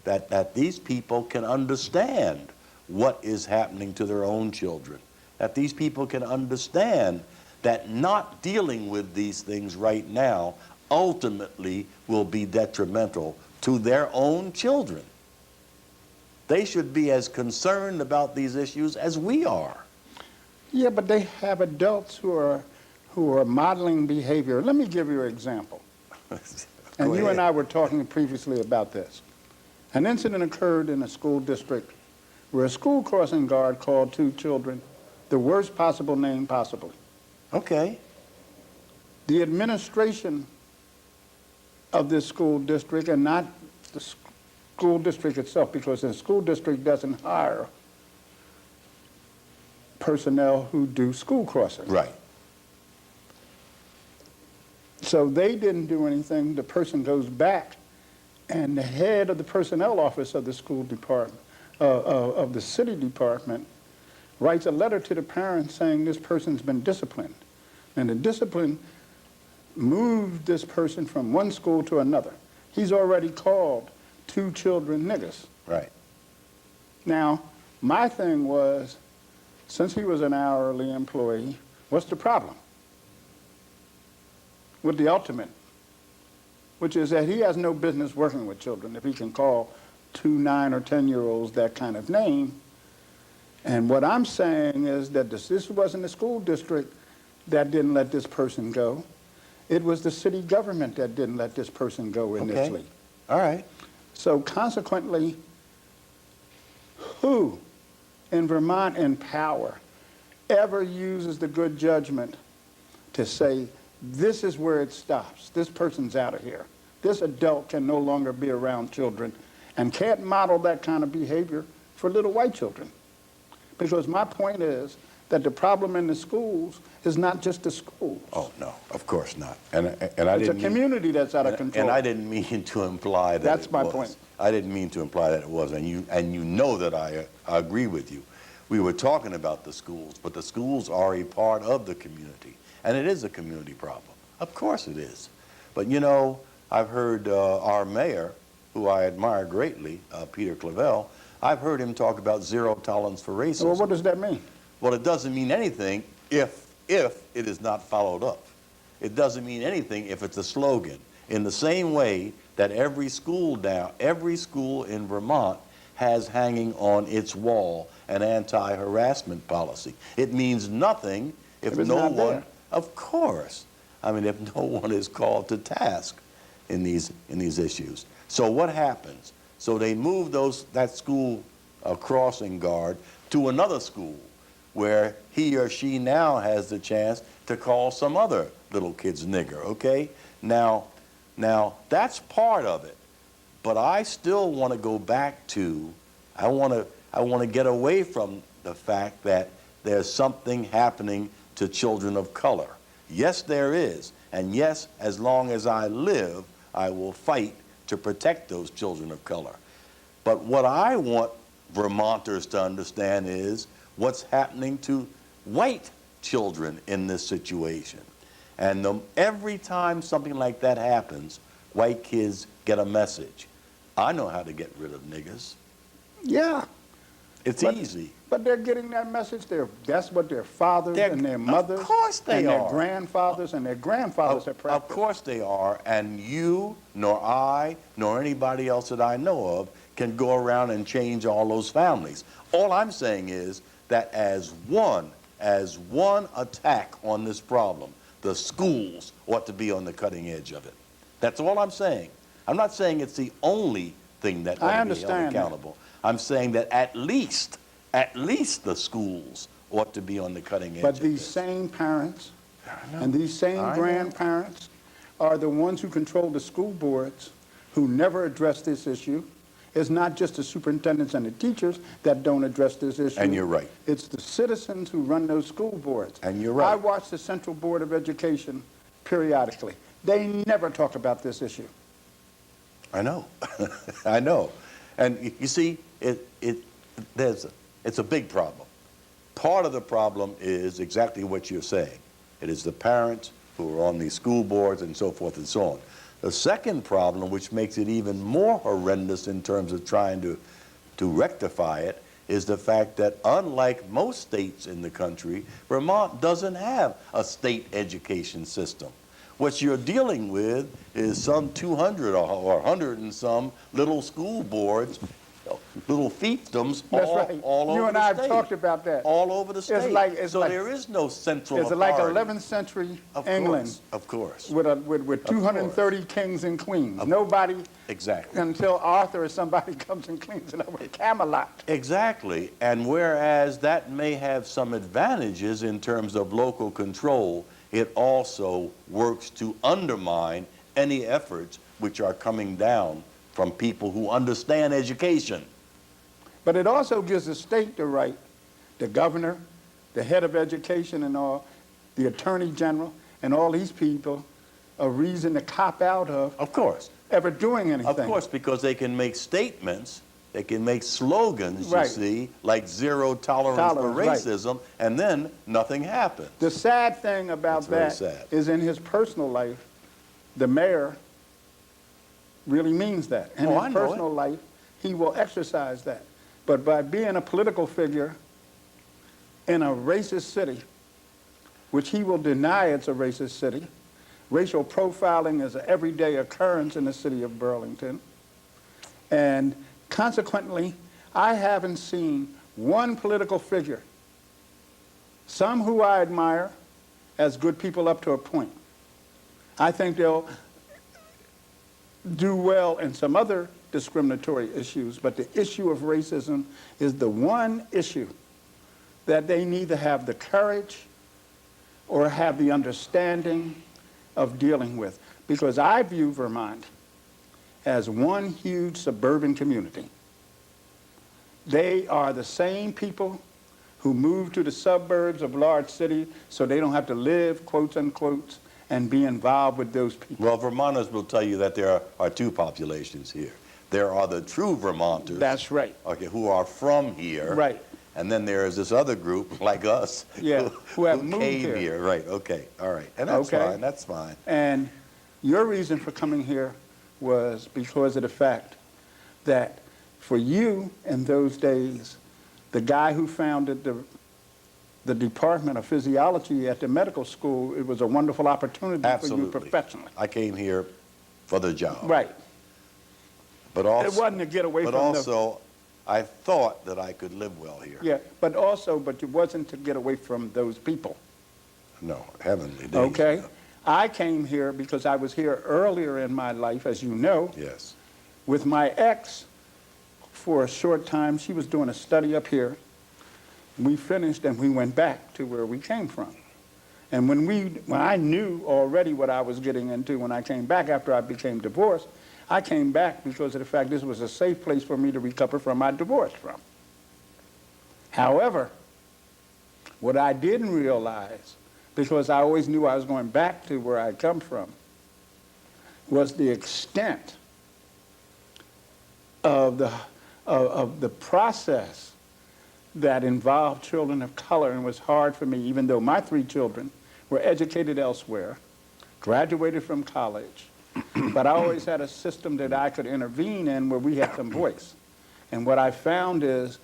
that these people can understand what is happening to their own children. That these people can understand that not dealing with these things right now ultimately will be detrimental to their own children. They should be as concerned about these issues as we are. Yeah, but they have adults who are modeling behavior. Let me give you an example. And you and I were talking previously about this. An incident occurred in a school district where a school crossing guard called two children the worst possible name possible. Okay. The administration of this school district, and not the school district itself, because the school district doesn't hire personnel who do school crossings. Right. So they didn't do anything. The person goes back, and the head of the personnel office of the school department, of the city department, writes a letter to the parents saying this person's been disciplined. And the discipline moved this person from one school to another. He's already called two children niggas. Right. Now, my thing was, since he was an hourly employee, what's the problem with the ultimate, which is that he has no business working with children if he can call two 9 or 10-year-olds that kind of name. And what I'm saying is that this wasn't the school district that didn't let this person go. It was the city government that didn't let this person go initially. Okay. All right. So consequently, who in Vermont in power ever uses the good judgment to say, this is where it stops, this person's out of here, this adult can no longer be around children, and can't model that kind of behavior for little white children? Because my point is that the problem in the schools is not just the schools. Oh, no, of course not. And I It's didn't a mean- community that's out of control. And I didn't mean to imply that That's it my was. point. I didn't mean to imply that it was, and you know that I agree with you. We were talking about the schools, but the schools are a part of the community, and it is a community problem. Of course it is. But you know, I've heard our mayor, who I admire greatly, Peter Clavell, I've heard him talk about zero tolerance for racism. Well, what does that mean? Well, it doesn't mean anything if it is not followed up. It doesn't mean anything if it's a slogan. In the same way that every school in Vermont has hanging on its wall an anti-harassment policy. It means nothing if it's no not one, there. of course, I mean, if no one is called to task in these issues. So what happens? So they move that school crossing guard to another school where he or she now has the chance to call some other little kid's nigger, okay? Now that's part of it, but I still want to go back to, I want to get away from the fact that there's something happening to children of color. Yes, there is, and yes, as long as I live, I will fight to protect those children of color. But what I want Vermonters to understand is what's happening to white children in this situation. And every time something like that happens, white kids get a message. I know how to get rid of niggers. Yeah. It's But- easy. But they're getting that message. That's what their fathers and their mothers Of course they and are. their grandfathers and their grandfathers have Of practiced. course they are, and you, nor I, nor anybody else that I know of can go around and change all those families. All I'm saying is that as one attack on this problem, the schools ought to be on the cutting edge of it. That's all I'm saying. I'm not saying it's the only thing that ought to be held understand that. accountable. I'm saying that at least the schools ought to be on the cutting edge But of these this. same parents know. and these same I know. grandparents are the ones who control the school boards, who never address this issue. It's not just the superintendents and the teachers that don't address this issue. And you're right. It's the citizens who run those school boards. And you're right. I watch the Central Board of Education periodically. They never talk about this issue. I know, I know. And you see, it's a big problem. Part of the problem is exactly what you're saying. It is the parents who are on these school boards and so forth and so on. The second problem, which makes it even more horrendous in terms of trying to rectify it, is the fact that unlike most states in the country, Vermont doesn't have a state education system. What you're dealing with is some 200 or 100 and some little school boards, little fiefdoms That's right. all over You and the I have state. talked about that. All over the state. It's so like- there is no central It's like authority. 11th century Of England course, of course. with 230 kings and queens. Nobody Exactly. until Arthur or somebody comes and cleans it up with Camelot. Exactly. And whereas that may have some advantages in terms of local control, it also works to undermine any efforts which are coming down from people who understand education. But it also gives the state the right, the governor, the head of education and all, the attorney general, and all these people, a reason to cop out of course. ever doing anything. Of course, because they can make statements, they can make slogans, Right. you see, like zero tolerance for Tolerance, right. racism, and then nothing happens. The sad thing about That's very that sad. is in his personal life, the mayor really means that. In Oh, his I know it. personal life, he will exercise that. But by being a political figure in a racist city, which he will deny it's a racist city, racial profiling is an everyday occurrence in the city of Burlington, and consequently, I haven't seen one political figure, some who I admire as good people up to a point. I think they'll do well in some other discriminatory issues, but the issue of racism is the one issue that they neither have the courage or have the understanding of dealing with. Because I view Vermont as one huge suburban community. They are the same people who move to the suburbs of large cities so they don't have to live, quotes unquote, and be involved with those people. Well, Vermonters will tell you that there are two populations here. There are the true Vermonters. That's right. Okay, who are from here. Right. And then there is this other group, like us, Yeah, who have moved came here. Right, okay, all right. And that's Okay. fine, that's fine. And your reason for coming here was because of the fact that for you in those days, the guy who founded the Department of Physiology at the medical school, it was a wonderful opportunity Absolutely. for you professionally. I came here for the job. Right. But also, It wasn't to get away but from also, I thought that I could live well here. Yeah, but it wasn't to get away from those people. No, heavenly days. Okay? I came here because I was here earlier in my life, as you know, Yes. with my ex for a short time. She was doing a study up here. We finished and we went back to where we came from. And when I knew already what I was getting into when I came back after I became divorced, I came back because of the fact this was a safe place for me to recover from my divorce from. However, what I didn't realize, because I always knew I was going back to where I come from, was the extent of of the process that involved children of color, and was hard for me, even though my 3 children were educated elsewhere, graduated from college, but I always had a system that I could intervene in where we had some voice. And what I found is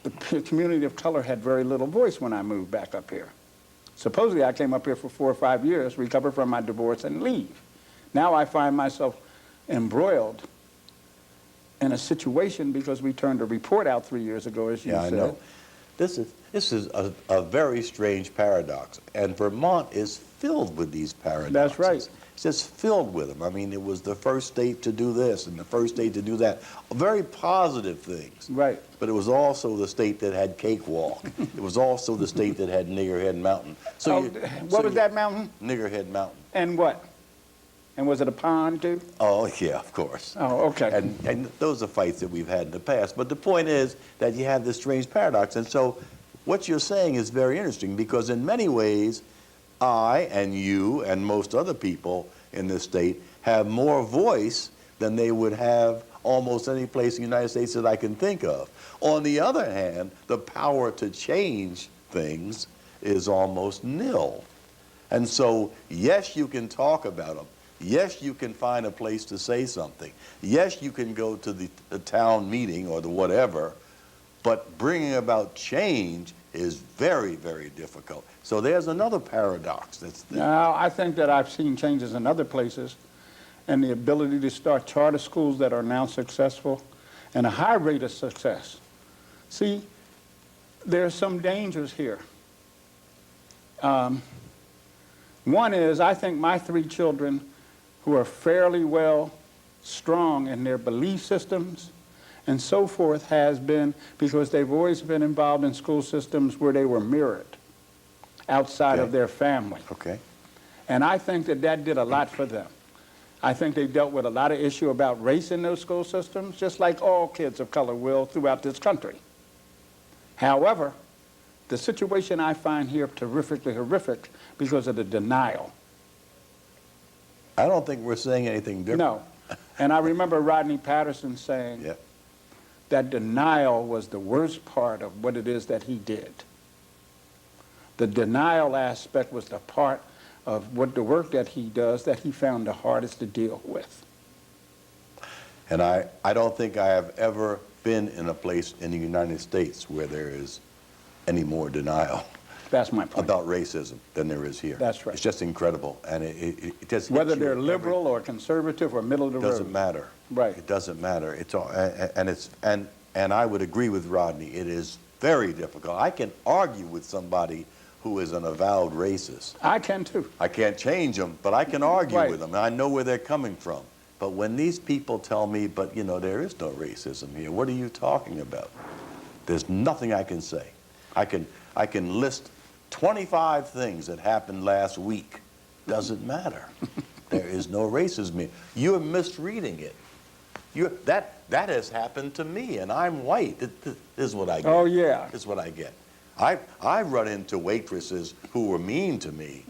the community of color had very little voice when I moved back up here. Supposedly I came up here for 4 or 5 years, recover from my divorce, and leave. Now I find myself embroiled in a situation because we turned a report out 3 years ago, as you said. Yeah, I know. This is a very strange paradox, and Vermont is filled with these paradoxes. That's right. It's just filled with them. I mean, it was the first state to do this and the first state to do that. Very positive things. Right. But it was also the state that had Cakewalk. It was also the state that had Niggerhead Mountain. What was that mountain? Niggerhead Mountain. And what? And was it a pond too? Oh, yeah, of course. Oh, okay. And those are fights that we've had in the past. But the point is that you have this strange paradox. And so what you're saying is very interesting, because in many ways, I and you and most other people in this state have more voice than they would have almost any place in the United States that I can think of. On the other hand, the power to change things is almost nil. And so, yes, you can talk about them. Yes, you can find a place to say something. Yes, you can go to the town meeting or the whatever, but bringing about change is very, very difficult. So there's another paradox that's there. Now, I think that I've seen changes in other places, and the ability to start charter schools that are now successful and a high rate of success. See, there are some dangers here. One is, I think my 3 children, who are fairly well strong in their belief systems and so forth, has been because they've always been involved in school systems where they were mirrored outside of their family. Okay. And I think that that did a lot for them. I think they dealt with a lot of issue about race in those school systems, just like all kids of color will throughout this country. However, the situation I find here terrifically horrific because of the denial. I don't think we're saying anything different. No. And I remember Rodney Patterson saying that denial was the worst part of what it is that he did. The denial aspect was the part of what the work that he does that he found the hardest to deal with. And I don't think I have ever been in a place in the United States where there is any more denial That's my point. about racism than there is here. That's right. It's just incredible. And it just Whether hits you they're at liberal or conservative or middle of the road. It doesn't matter. Right. It doesn't matter. It's all, and I would agree with Rodney. It is very difficult. I can argue with somebody who is an avowed racist. I can too. I can't change them, but I can argue Right. with them. And I know where they're coming from. But when these people tell me, but you know, there is no racism here, what are you talking about? There's nothing I can say. I can list 25 things that happened last week. Doesn't matter. There is no racism here. You're misreading it. That has happened to me, and I'm white. This is what I get. Oh, yeah. This is what I get. I've run into waitresses who were mean to me.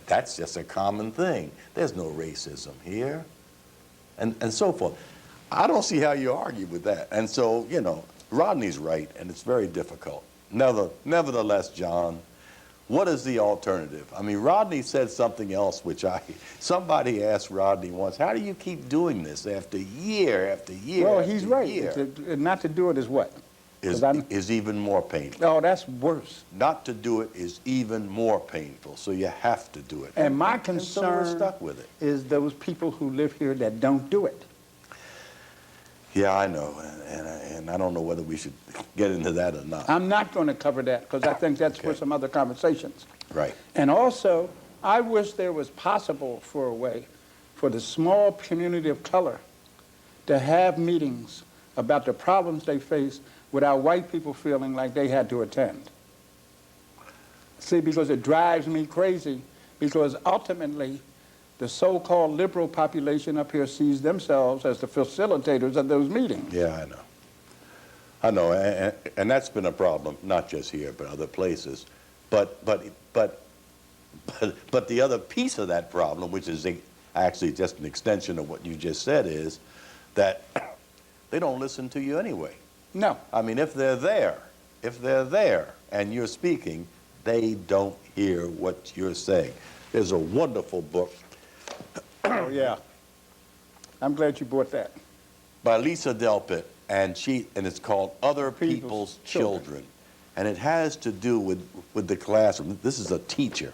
That's just a common thing. There's no racism here, and so forth. I don't see how you argue with that. And so, you know, Rodney's right, and it's very difficult. Nevertheless, John, what is the alternative? I mean, Rodney said something else, which somebody asked Rodney once, how do you keep doing this after year after year? Well, after he's right. year? Not to do it is what? Is even more painful. Oh, that's worse. Not to do it is even more painful, so you have to do it. And my And so we're concern stuck with it. is those people who live here that don't do it. Yeah, I know, and I don't know whether we should get into that or not. I'm not going to cover that because I think that's for Okay. some other conversations. Right. And also, I wish there was possible for a way for the small community of color to have meetings about the problems they face without white people feeling like they had to attend. See, because it drives me crazy, because ultimately the so-called liberal population up here sees themselves as the facilitators of those meetings. Yeah, I know. I know, and that's been a problem, not just here, but other places. But the other piece of that problem, which is actually just an extension of what you just said, is that they don't listen to you anyway. No. I mean, if they're there and you're speaking, they don't hear what you're saying. There's a wonderful book Oh, yeah. I'm glad you brought that. by Lisa Delpit, and it's called Other People's Children. And it has to do with the classroom. This is a teacher.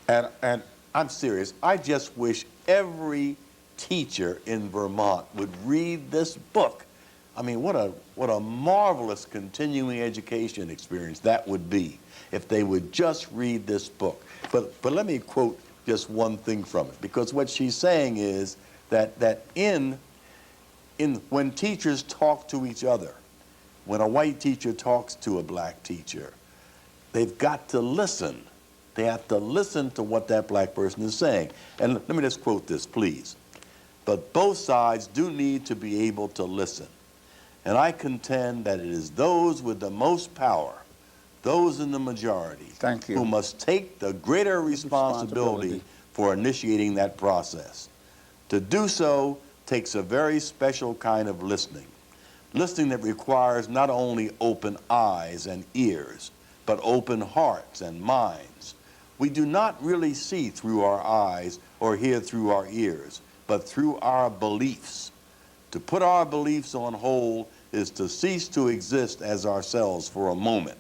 And I'm serious. I just wish every teacher in Vermont would read this book. I mean, what a marvelous continuing education experience that would be if they would just read this book. But let me quote just one thing from it, because what she's saying is that when teachers talk to each other, when a white teacher talks to a black teacher, they've got to listen. They have to listen to what that black person is saying. And let me just quote this, please. But both sides do need to be able to listen. And I contend that it is those with the most power, those in the majority, Thank you. who must take the greater responsibility for initiating that process. To do so takes a very special kind of listening. Listening that requires not only open eyes and ears, but open hearts and minds. We do not really see through our eyes or hear through our ears, but through our beliefs. To put our beliefs on hold is to cease to exist as ourselves for a moment.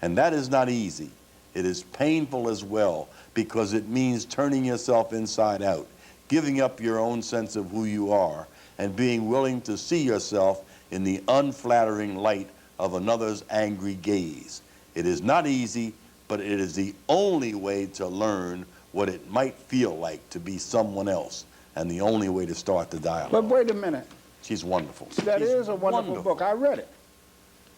And that is not easy. It is painful as well, because it means turning yourself inside out, giving up your own sense of who you are, and being willing to see yourself in the unflattering light of another's angry gaze. It is not easy, but it is the only way to learn what it might feel like to be someone else, and the only way to start the dialogue. But wait a minute. She's wonderful. That She's is a wonderful book. I read it.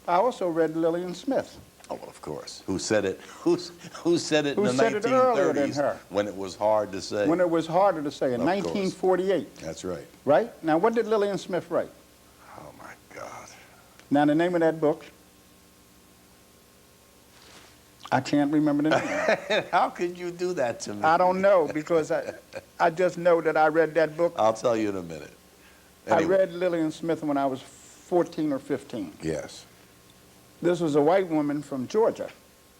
I also read Lillian Smith. Oh, well, of course. Who said it? Who said it in the said it earlier than 1930s her? when it was hard to say? When it was harder to say, in Of course. 1948. That's right. Right? Now, what did Lillian Smith write? Oh, my God. Now, the name of that book, I can't remember the name. How could you do that to me? I don't know, because I just know that I read that book. I'll tell you in a minute. I Anyway. read Lillian Smith when I was 14 or 15. Yes. This was a white woman from Georgia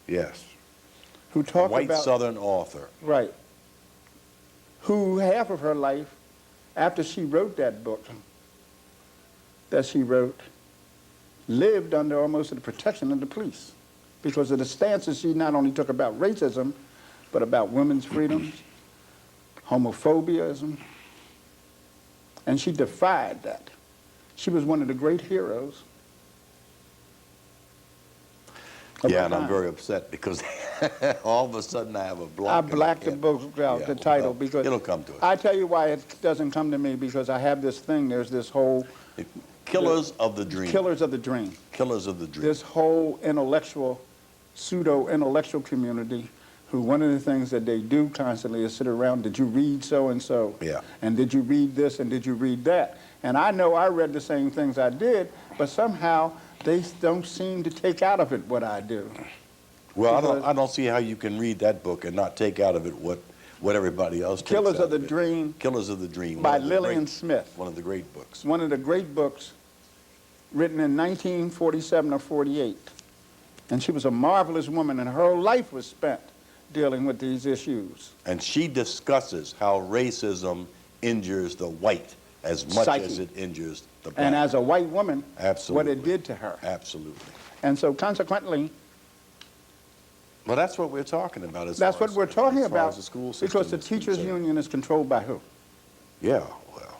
Yes. who talked White about... Southern author. Right. Who half of her life, after she wrote that book that she wrote, lived under almost the protection of the police because of the stances she not only took about racism, but about women's freedoms, homophobia, and she defied that. She was one of the great heroes. Yeah, and I'm very upset because all of a sudden I have a block. I in my blacked the head. book out, Yeah, the title, well, because... it'll come to us. I tell you why it doesn't come to me, because I have this thing, there's this whole... Killers of the Dream. Killers of the Dream. Killers of the Dream. This whole intellectual, pseudo-intellectual community, who one of the things that they do constantly is sit around, did you read so-and-so? Yeah. And did you read this, and did you read that? And I know I read the same things I did, but somehow they don't seem to take out of it what I do. Well, I don't see how you can read that book and not take out of it what everybody else takes Killers out of the it. Dream. Killers of the Dream. By one of the Lillian great- Smith. One of the great books. One of the great books written in 1947 or 48. And she was a marvelous woman, and her whole life was spent dealing with these issues. And she discusses how racism injures the white as much Psyche. as it injures the black. And as a white woman, Absolutely. what it did to her. Absolutely. And so consequently, Well, that's what we're talking about. that's what we're talking as far about, as the school system because the is teachers' concerned. union is controlled by who? Yeah, well,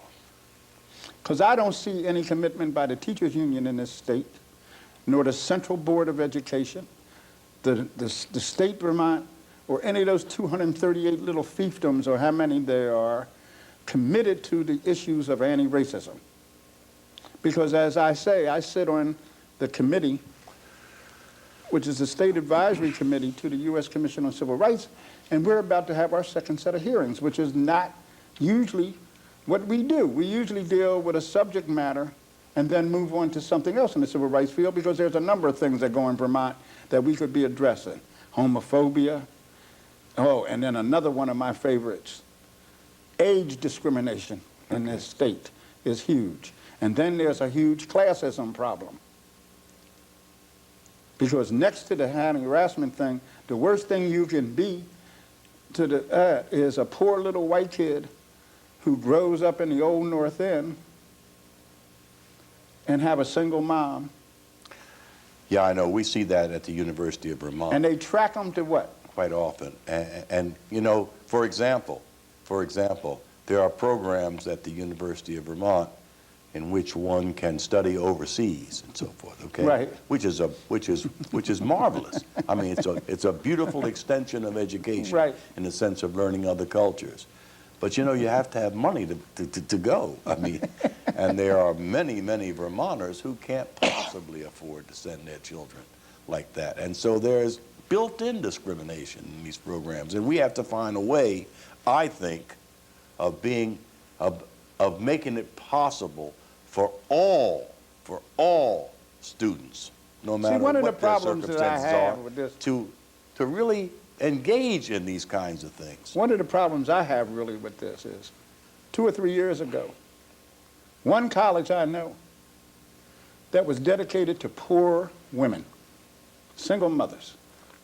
Because I don't see any commitment by the teachers' union in this state, nor the Central Board of Education, the state Vermont, or any of those 238 little fiefdoms, or how many there are, committed to the issues of anti-racism. Because as I say, I sit on the committee, which is the State Advisory Committee to the U.S. Commission on Civil Rights, and we're about to have our second set of hearings, which is not usually what we do. We usually deal with a subject matter and then move on to something else in the civil rights field, because there's a number of things that go in Vermont that we could be addressing. Homophobia, and then another one of my favorites, age discrimination in this state is huge. And then there's a huge classism problem. Because next to the harassment thing, the worst thing you can be to the is a poor little white kid who grows up in the old North End and have a single mom. Yeah, I know. We see that at the University of Vermont. And they track them to what? Quite often. And you know, for example, there are programs at the University of Vermont in which one can study overseas and so forth, okay? Right. Which is marvelous. I mean, it's a beautiful extension of education, right, in the sense of learning other cultures. But you know, you have to have money to go. I mean, and there are many, many Vermonters who can't possibly afford to send their children like that. And so there's built-in discrimination in these programs. And we have to find a way, I think, of making it possible for all students, no matter what their circumstances are, to really engage in these kinds of things. One of the problems I have really with this is 2 or 3 years ago, one college I know that was dedicated to poor women, single mothers,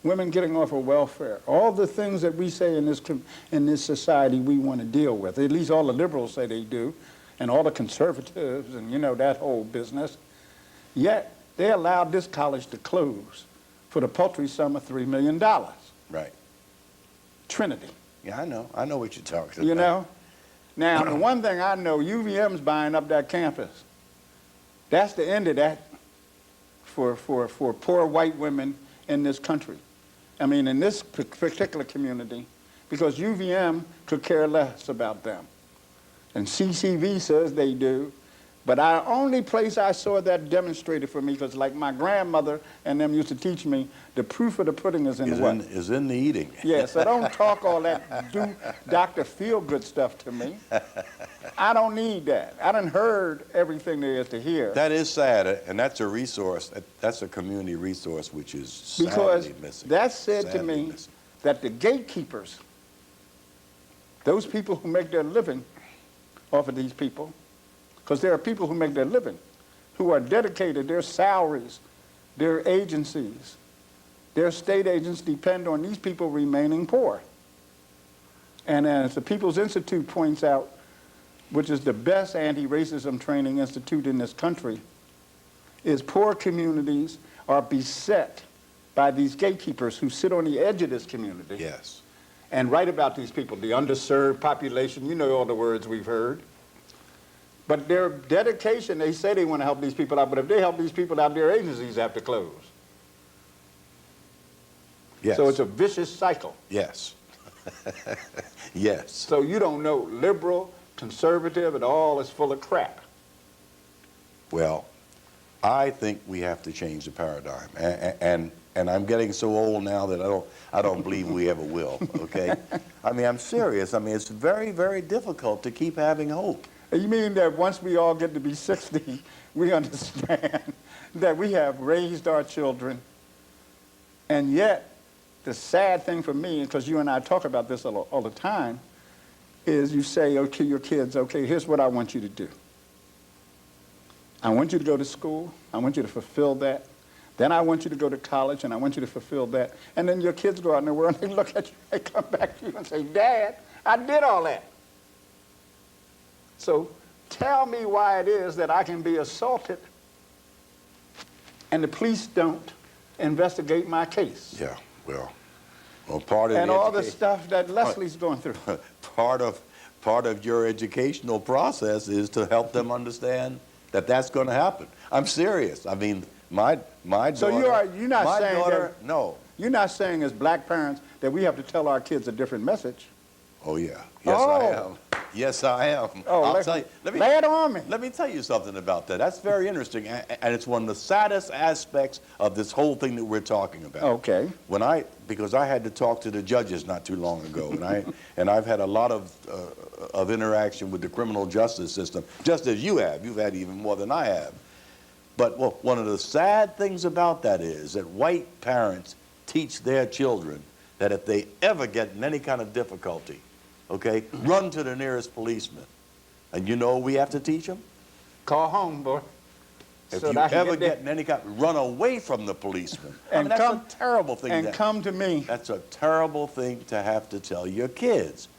women getting off of welfare, all the things that we say in this society we want to deal with, at least all the liberals say they do, and all the conservatives and, you know, that whole business. Yet they allowed this college to close for the paltry sum of $3 million. Right. Trinity. Yeah, I know what you're talking about. You know? Now, the one thing I know, UVM's buying up that campus. That's the end of that for poor white women in this country. I mean, in this particular community, because UVM could care less about them. And CCV says they do. But the only place I saw that demonstrated for me, because like my grandmother and them used to teach me, the proof of the pudding is in what? Is in the eating. Yeah, so don't talk all that Dr. Feel-Good stuff to me. I don't need that. I done heard everything there is to hear. That is sad, and that's a resource, that's a community resource which is sadly missing. That said to me that the gatekeepers, those people who make their living off of these people, because there are people who make their living, who are dedicated, their salaries, their agencies, their state agents depend on these people remaining poor. And as the People's Institute points out, which is the best anti-racism training institute in this country, is poor communities are beset by these gatekeepers who sit on the edge of this community. Yes. And write about these people, the underserved population, you know all the words we've heard. But their dedication, they say they want to help these people out, but if they help these people out, their agencies have to close. Yes. So it's a vicious cycle. Yes. Yes. So you don't know, liberal, conservative, and all is full of crap. Well, I think we have to change the paradigm. And I'm getting so old now that I don't believe we ever will, okay? I mean, I'm serious. I mean, it's very, very difficult to keep having hope. You mean that once we all get to be 60, we understand that we have raised our children, and yet the sad thing for me, because you and I talk about this all the time, is you say to your kids, okay, here's what I want you to do. I want you to go to school. I want you to fulfill that. Then I want you to go to college, and I want you to fulfill that. And then your kids go out in the world, and they look at you, they come back to you and say, Dad, I did all that. So tell me why it is that I can be assaulted and the police don't investigate my case. Yeah, well part of and all the stuff that Leslie's going through. Part of your educational process is to help them understand that that's going to happen. I'm serious. I mean, my daughter. So you're not saying daughter, that, no. You're not saying as black parents that we have to tell our kids a different message. Oh yeah. Yes, I am. Yes, I am. Oh, I'll tell you. Lay it on me. Let me tell you something about that. That's very interesting, and it's one of the saddest aspects of this whole thing that we're talking about. Okay. Because I had to talk to the judges not too long ago, and I've had a lot of interaction with the criminal justice system, just as you have. You've had even more than I have. But one of the sad things about that is that white parents teach their children that if they ever get in any kind of difficulty, okay, run to the nearest policeman. And you know we have to teach them? Call home, boy. If so you that I can ever get there. get in any kind, run away from the policeman. I And mean, that's come- a terrible thing. And come to me. That's a terrible thing to have to tell your kids.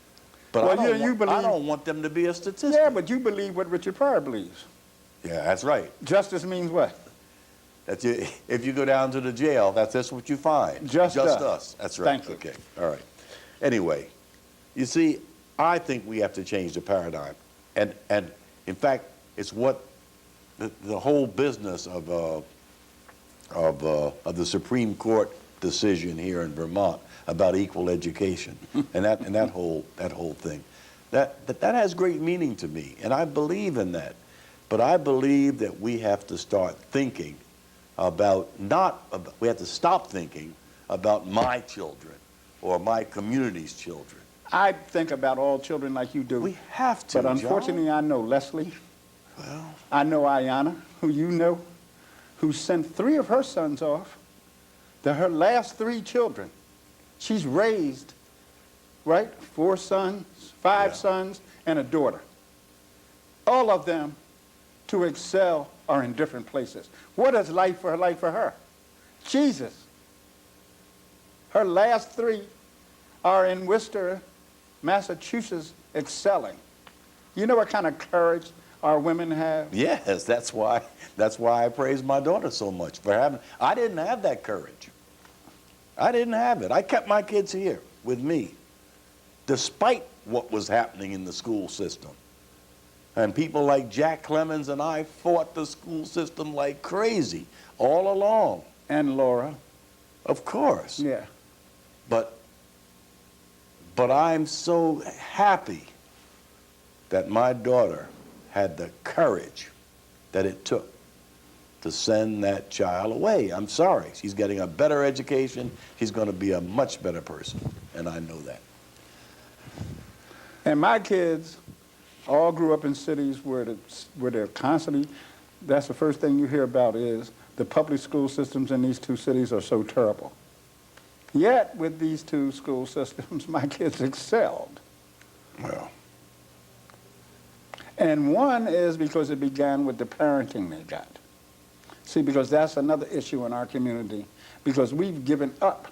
But Well, I, don't you want, I believe- don't want them to be a statistic. Yeah, but you believe what Richard Pryor believes. Yeah, that's right. Justice means what? That's it. If you go down to the jail, that's what you find. Just us. us. That's right. Thank you. Okay. All right. Anyway, you see, I think we have to change the paradigm, and in fact, it's what the whole business of the Supreme Court decision here in Vermont about equal education, and that whole thing, that has great meaning to me, and I believe in that. But I believe that we have to start thinking we have to stop thinking about my children or my community's children. I think about all children like you do. We have to, But unfortunately, John. I know Leslie. Well, I know Ayanna, who you know, who sent 3 of her sons off. They're her last 3 children. She's raised, right? 4 sons, 5 Yeah. sons, and a daughter. All of them to excel are in different places. What is life for her? Jesus. Her last 3 are in Worcester, Massachusetts, excelling. You know what kind of courage our women have? yes, that's why I praise my daughter so much for having. I didn't have that courage. I didn't have it. I kept my kids here with me, despite what was happening in the school system. And people like Jack Clemens and I fought the school system like crazy all along. And Laura. Of course. Yeah. But I'm so happy that my daughter had the courage that it took to send that child away. I'm sorry. She's getting a better education. She's going to be a much better person, and I know that. And my kids all grew up in cities where they're constantly, that's the first thing you hear about is the public school systems in these 2 cities are so terrible. Yet, with these 2 school systems, my kids excelled. Well, And one is because it began with the parenting they got. See, because that's another issue in our community, because we've given up.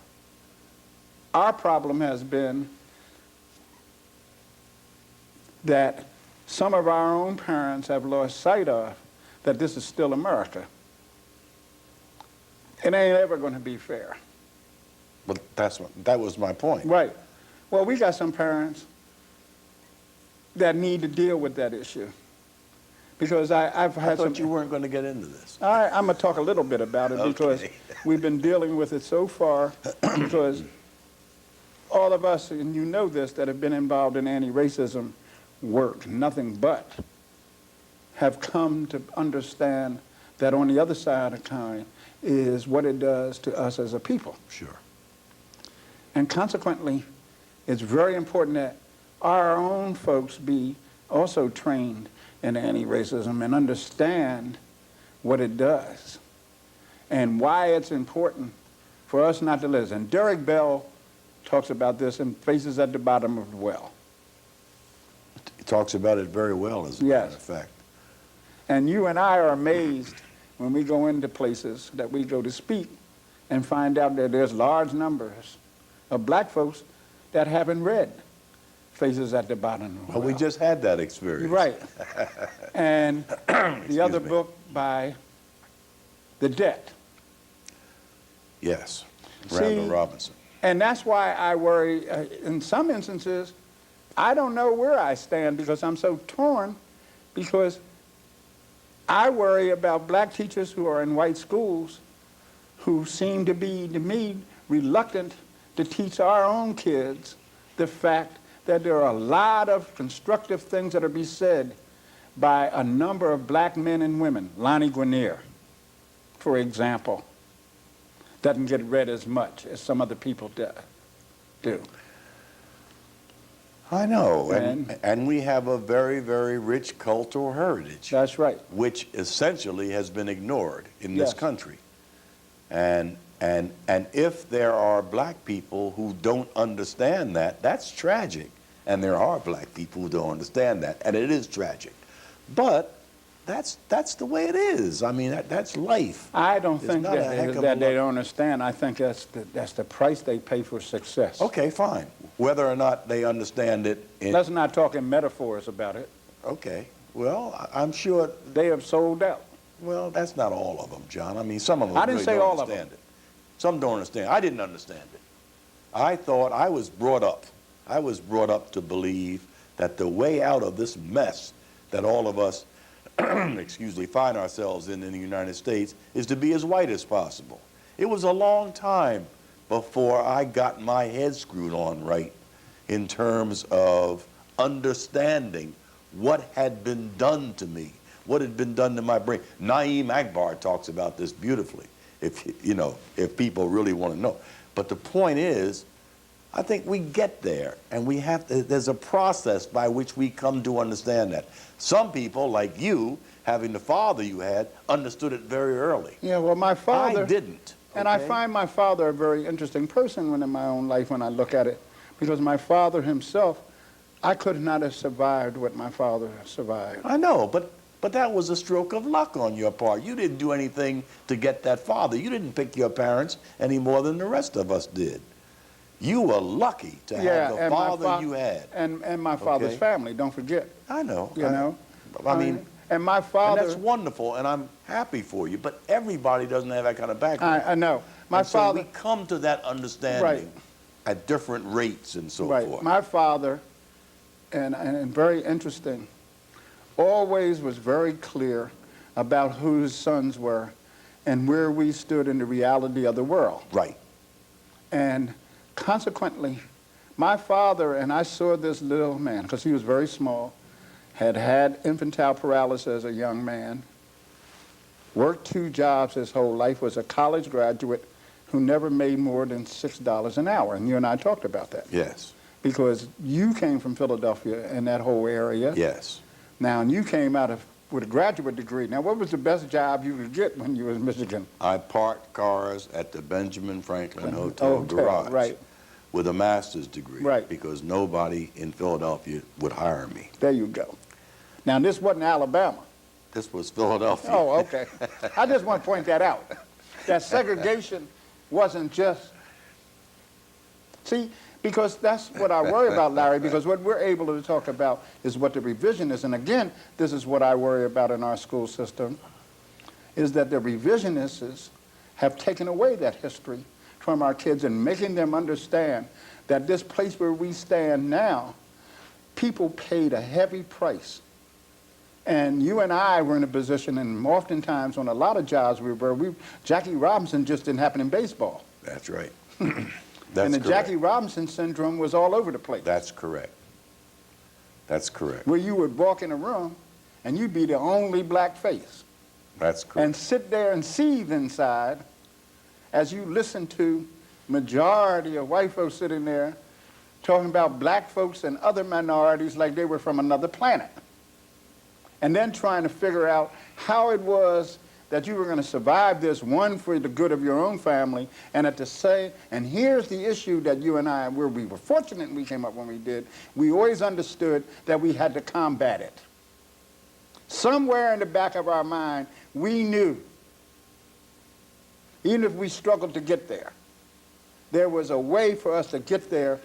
Our problem has been that some of our own parents have lost sight of that this is still America. It ain't ever going to be fair. but that was my point. Right. Well, we got some parents that need to deal with that issue. Because I've I had some... thought you weren't going to get into this. I'm going to talk a little bit about it because Okay. we've been dealing with it so far because all of us, and you know this, that have been involved in anti-racism work, nothing but, have come to understand that on the other side of the coin is what it does to us as a people. Sure. And consequently, it's very important that our own folks be also trained in anti-racism and understand what it does and why it's important for us not to listen. Derek Bell talks about this in Faces at the Bottom of the Well. He talks about it very well, as a matter of fact. And you and I are amazed when we go into places that we go to speak and find out that there's large numbers of black folks that haven't read Faces at the Bottom of the Well. Well, we just had that experience. Right. And the other me. book by The Debt. Yes. See, Randall Robinson. And that's why I worry, in some instances, I don't know where I stand because I'm so torn, because I worry about black teachers who are in white schools who seem to be, to me, reluctant to teach our own kids the fact that there are a lot of constructive things that are be said by a number of black men and women. Lonnie Guinier, for example, doesn't get read as much as some other people do. I know, and we have a very, very rich cultural heritage. That's right. Which essentially has been ignored in this Yes. country. And if there are black people who don't understand that, that's tragic. And there are black people who don't understand that, and it is tragic. But that's the way it is. I mean, that's life. I don't It's think not a heck of a that they lot. don't understand. I think that's the price they pay for success. Okay, fine. Whether or not they understand it. Let's not talk in metaphors about it. Okay. Well, I'm sure. They have sold out. Well, that's not all of them, John. I mean, some of them I didn't really say don't all of understand it. Some don't understand. I didn't understand it. I thought I was brought up to believe that the way out of this mess that all of us, excuse me, find ourselves in the United States is to be as white as possible. It was a long time before I got my head screwed on right in terms of understanding what had been done to me, what had been done to my brain. Naeem Akbar talks about this beautifully, if people really want to know. But the point is, I think we get there, and we have to, there's a process by which we come to understand that. Some people, like you, having the father you had, understood it very early. Yeah, well, my father... I didn't. And I okay? find my father a very interesting person in my own life when I look at it, because my father himself, I could not have survived what my father survived. I know, but that was a stroke of luck on your part. You didn't do anything to get that father. You didn't pick your parents any more than the rest of us did. You were lucky to have the father you had. And my father's family, don't forget. I know. You know? I mean, and my father... And that's wonderful, and I'm happy for you, but everybody doesn't have that kind of background. I know. My father... So we come to that understanding at different rates and so forth. My father, and very interesting, always was very clear about who his sons were and where we stood in the reality of the world. Right. And consequently, my father, and I saw this little man, because he was very small, had infantile paralysis as a young man, worked 2 jobs his whole life, was a college graduate who never made more than $6 an hour. And you and I talked about that. Yes. Because you came from Philadelphia and that whole area. Yes. Now, and you came out with a graduate degree. Now, what was the best job you could get when you were in Michigan? I parked cars at the Benjamin Franklin Hotel garage. Right. With a master's degree. Right. Because nobody in Philadelphia would hire me. There you go. Now, this wasn't Alabama. This was Philadelphia. Oh, okay. I just want to point that out. That segregation wasn't just... See, because that's what I worry about, Larry, because what we're able to talk about is what the revision is. And again, this is what I worry about in our school system, is that the revisionists have taken away that history from our kids and making them understand that this place where we stand now, people paid a heavy price. And you and I were in a position, and oftentimes on a lot of jobs Jackie Robinson just didn't happen in baseball. That's right. And the Jackie Robinson syndrome was all over the place. That's correct. That's correct. Where you would walk in a room and you'd be the only black face. That's correct. And sit there and seethe inside as you listen to majority of white folks sitting there talking about black folks and other minorities like they were from another planet. And then trying to figure out how it was that you were going to survive this, one, for the good of your own family, and at the same, and here's the issue that you and I, where we were fortunate we came up when we did, we always understood that we had to combat it. Somewhere in the back of our mind, we knew, even if we struggled to get there was a way for us to get there.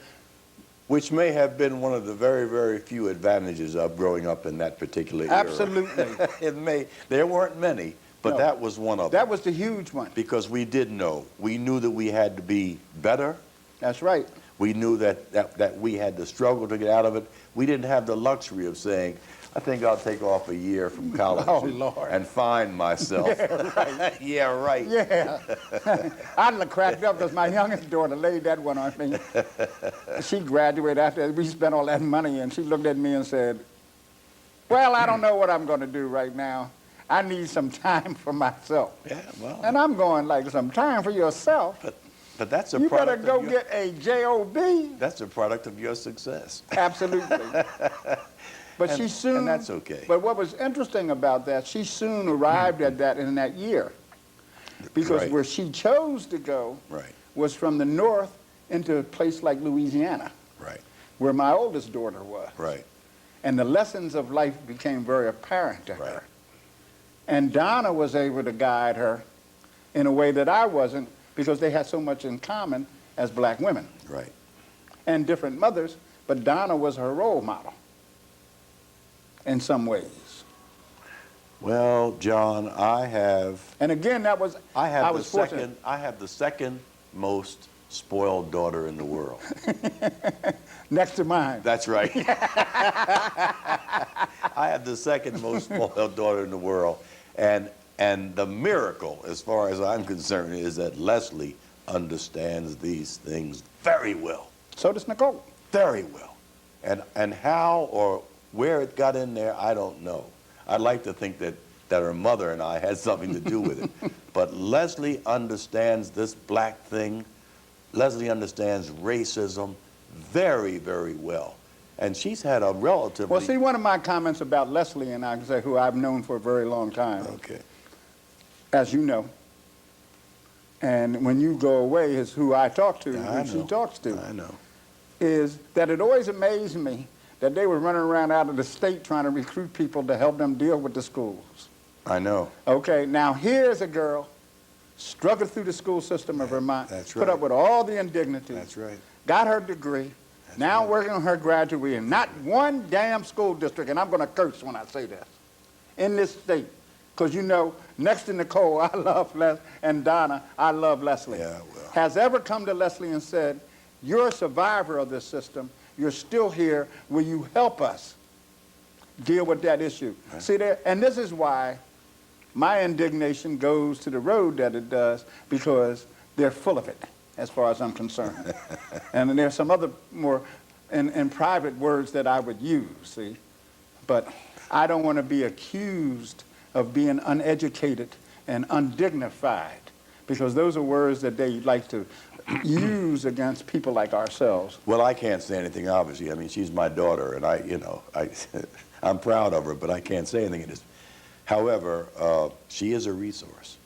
Which may have been one of the very, very few advantages of growing up in that particular era. Absolutely. It may. There weren't many, but No. that was one of them. That was the huge one. Because we did know. We knew that we had to be better. That's right. We knew that we had to struggle to get out of it. We didn't have the luxury of saying, I think I'll take off a year from college and find myself. Yeah, right. Yeah, right. Yeah. I'd cracked up because my youngest daughter laid that one on me. She graduated after we spent all that money, and she looked at me and said, well, I don't know what I'm going to do right now. I need some time for myself. Yeah, well. And I'm going, like, some time for yourself? But that's a you product better go of your, get a job. That's a product of your success. Absolutely. But she soon... And that's okay. But what was interesting about that, she soon arrived at that in that year. Because where she chose to go was from the north into a place like Louisiana. Right. Where my oldest daughter was. Right. And the lessons of life became very apparent to her. And Donna was able to guide her in a way that I wasn't, because they had so much in common as black women. Right. And different mothers, but Donna was her role model in some ways. Well, John, And again, that was, I was fortunate. I have the second most spoiled daughter in the world. Next to mine. That's right. I have the second most spoiled daughter in the world. And the miracle, as far as I'm concerned, is that Leslie understands these things very well. So does Nicole. Very well. And how or where it got in there, I don't know. I'd like to think that her mother and I had something to do with it. But Leslie understands this black thing. Leslie understands racism very, very well. And she's had a relatively... Well, see, one of my comments about Leslie and I, who I've known for a very long time, Okay. as you know, and when you go away is who I talk to, Yeah, who she talks to, I know. is that it always amazed me that they were running around out of the state trying to recruit people to help them deal with the schools. I know. Okay, now here's a girl struggled through the school system of Vermont, That's put up right. with all the indignities, That's right. got her degree, now right. working on her graduate, and not one damn school district, and I'm going to curse when I say this, in this state. Because you know, next to Nicole, I love and Donna, I love Leslie. Yeah, well. Has ever come to Leslie and said, you're a survivor of this system, you're still here, will you help us deal with that issue? Right. See there, and this is why my indignation goes to the road that it does, because they're full of it, as far as I'm concerned. And then there's some other more in private words that I would use, see? But I don't want to be accused of being uneducated and undignified, because those are words that they like to use against people like ourselves. Well, I can't say anything, obviously. I mean, she's my daughter, and I'm proud of her, but I can't say anything. However, she is a resource.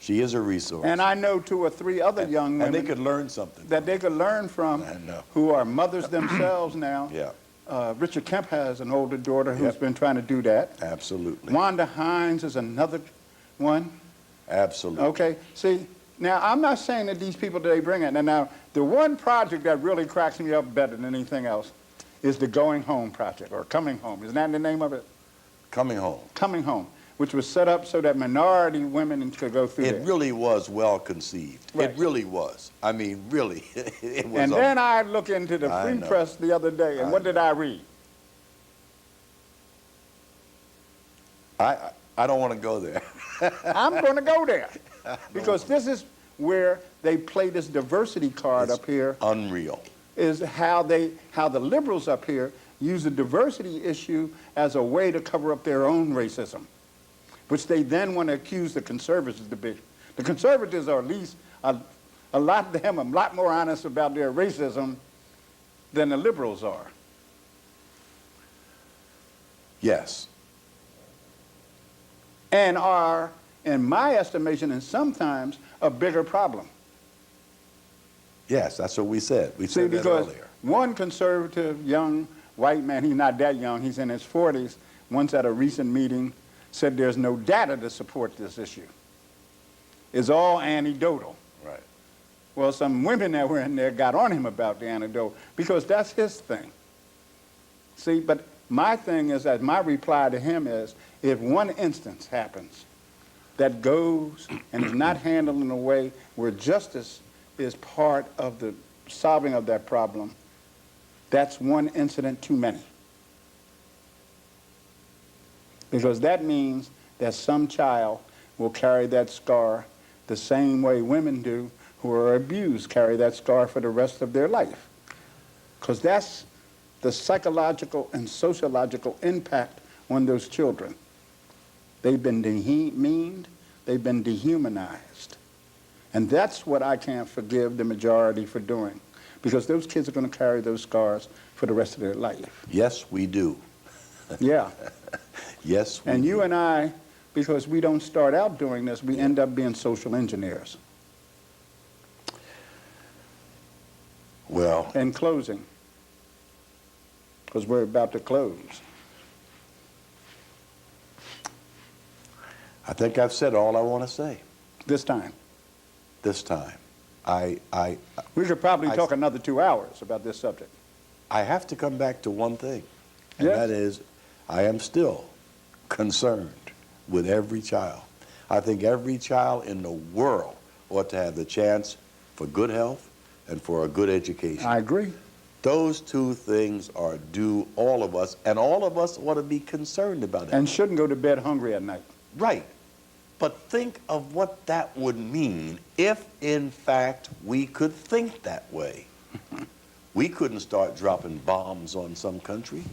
She is a resource. And I know 2 or 3 other young women and they could learn something that they could learn from, I know. who are mothers themselves now. Yeah, Richard Kemp has an older daughter who's Yep. been trying to do that. absolutely. Wanda Hines is another one. Absolutely. Okay, see, now I'm not saying that these people that they bring in, and now the one project that really cracks me up better than anything else is the Going Home Project, or Coming Home. Isn't that the name of it? Coming home. Coming Home, which was set up so that minority women could go through It there. really was well conceived. Right. It really was. I mean, really. It was. And then I look into the I Free know. Press the other day, and what did I read? I don't want to go there. I'm going to go there, because this is where they play this diversity card It's up here, unreal. is how the liberals up here use the diversity issue as a way to cover up their own racism, which they then want to accuse the conservatives to be. The conservatives are at least, a lot of them are a lot more honest about their racism than the liberals are. Yes. And are, in my estimation, and sometimes a bigger problem. Yes, that's what we said. We See, said that because earlier. one conservative young white man, he's not that young, he's in his 40s, once at a recent meeting said there's no data to support this issue. It's all anecdotal. Right. Well, some women that were in there got on him about the anecdote, because that's his thing. See, but my thing is that my reply to him is, if one instance happens that goes and is not handled in a way where justice is part of the solving of that problem, that's one incident too many. Because that means that some child will carry that scar the same way women do who are abused carry that scar for the rest of their life. Because that's the psychological and sociological impact on those children. They've been demeaned, they've been dehumanized. And that's what I can't forgive the majority for doing, because those kids are going to carry those scars for the rest of their life. Yes, we do. Yeah. Yes, we And do. you and I, because we don't start out doing this, we end up being social engineers. Well, In closing, because we're about to close. I think I've said all I want to say this time? this time. We should probably I- talk another 2 hours about this subject. I have to come back to one thing, and Yes. that is I am still concerned with every child. I think every child in the world ought to have the chance for good health and for a good education. I agree. Those two things are due all of us, and all of us ought to be concerned about it. And shouldn't go to bed hungry at night. Right. But think of what that would mean if, in fact, we could think that way. We couldn't start dropping bombs on some country.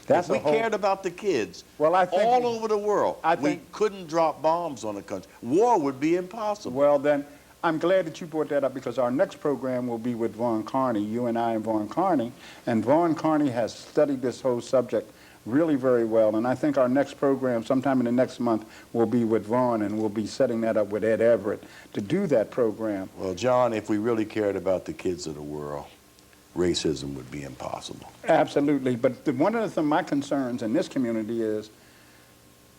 That's If we a whole- cared about the kids Well, I think- all over the world, I we think- couldn't drop bombs on a country. War would be impossible. Well, then, I'm glad that you brought that up because our next program will be with Vaughn Carney, you and I and Vaughn Carney. And Vaughn Carney has studied this whole subject really very well. And I think our next program, sometime in the next month, will be with Vaughn, and we'll be setting that up with Ed Everett to do that program. Well, John, if we really cared about the kids of the world, racism would be impossible. Absolutely. But one of my concerns in this community is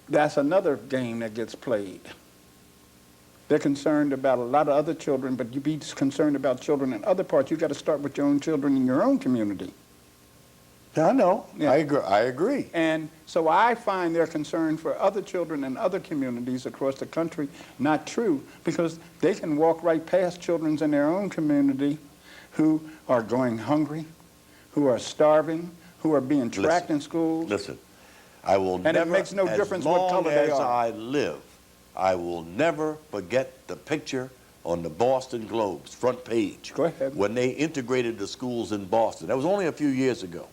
that's another game that gets played. They're concerned about a lot of other children, but you be concerned about children in other parts. You've got to start with your own children in your own community. I know. Yeah. I agree. And so I find their concern for other children in other communities across the country not true, because they can walk right past children in their own community who are going hungry, who are starving, who are being tracked in schools. Listen, I will And never, it makes no difference as what long color they as are. I live, I will never forget the picture on the Boston Globe's front page. Go ahead. When they integrated the schools in Boston. That was only a few years ago.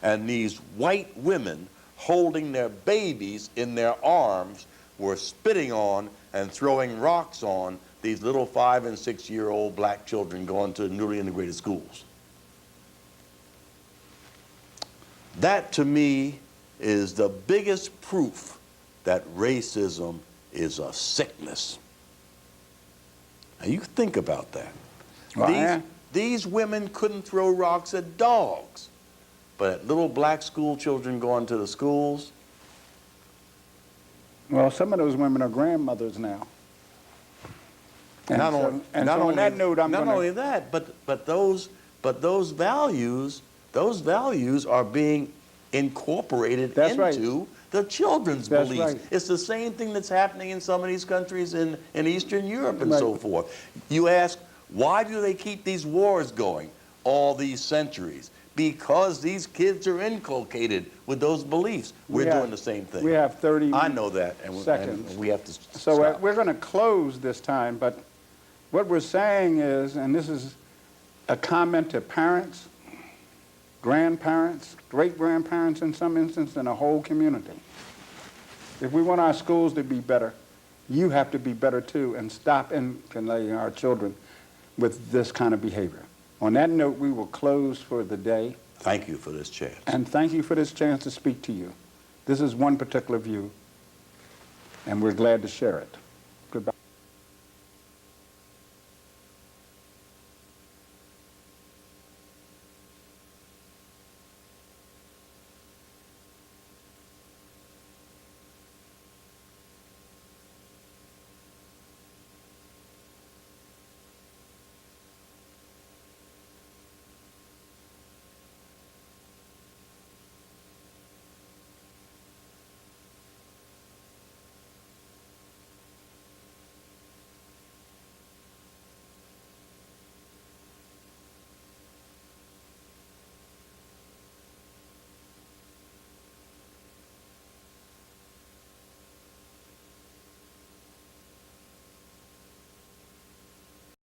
And these white women holding their babies in their arms were spitting on and throwing rocks on these little 5- and 6-year-old black children going to newly integrated schools. That, to me, is the biggest proof that racism is a sickness. Now, you think about that. Well, These women couldn't throw rocks at dogs, but at little black school children going to the schools. Well, some of those women are grandmothers now. And Not so, only, and not so on only, that note, I'm not going to... only that, but those values are being incorporated That's right. into the children's That's beliefs. right. It's the same thing that's happening in some of these countries in Eastern Europe and Right. so forth. You ask, why do they keep these wars going all these centuries? Because these kids are inculcated with those beliefs. We're doing the same thing. We have 30 I know that, and seconds. we have to So stop. we're going to close this time, but what we're saying is, and this is a comment to parents, grandparents, great-grandparents in some instances, and a whole community. If we want our schools to be better, you have to be better too, and stop inculcating our children with this kind of behavior. On that note, we will close for the day. Thank you for this chance. And thank you for this chance to speak to you. This is one particular view, and we're glad to share it.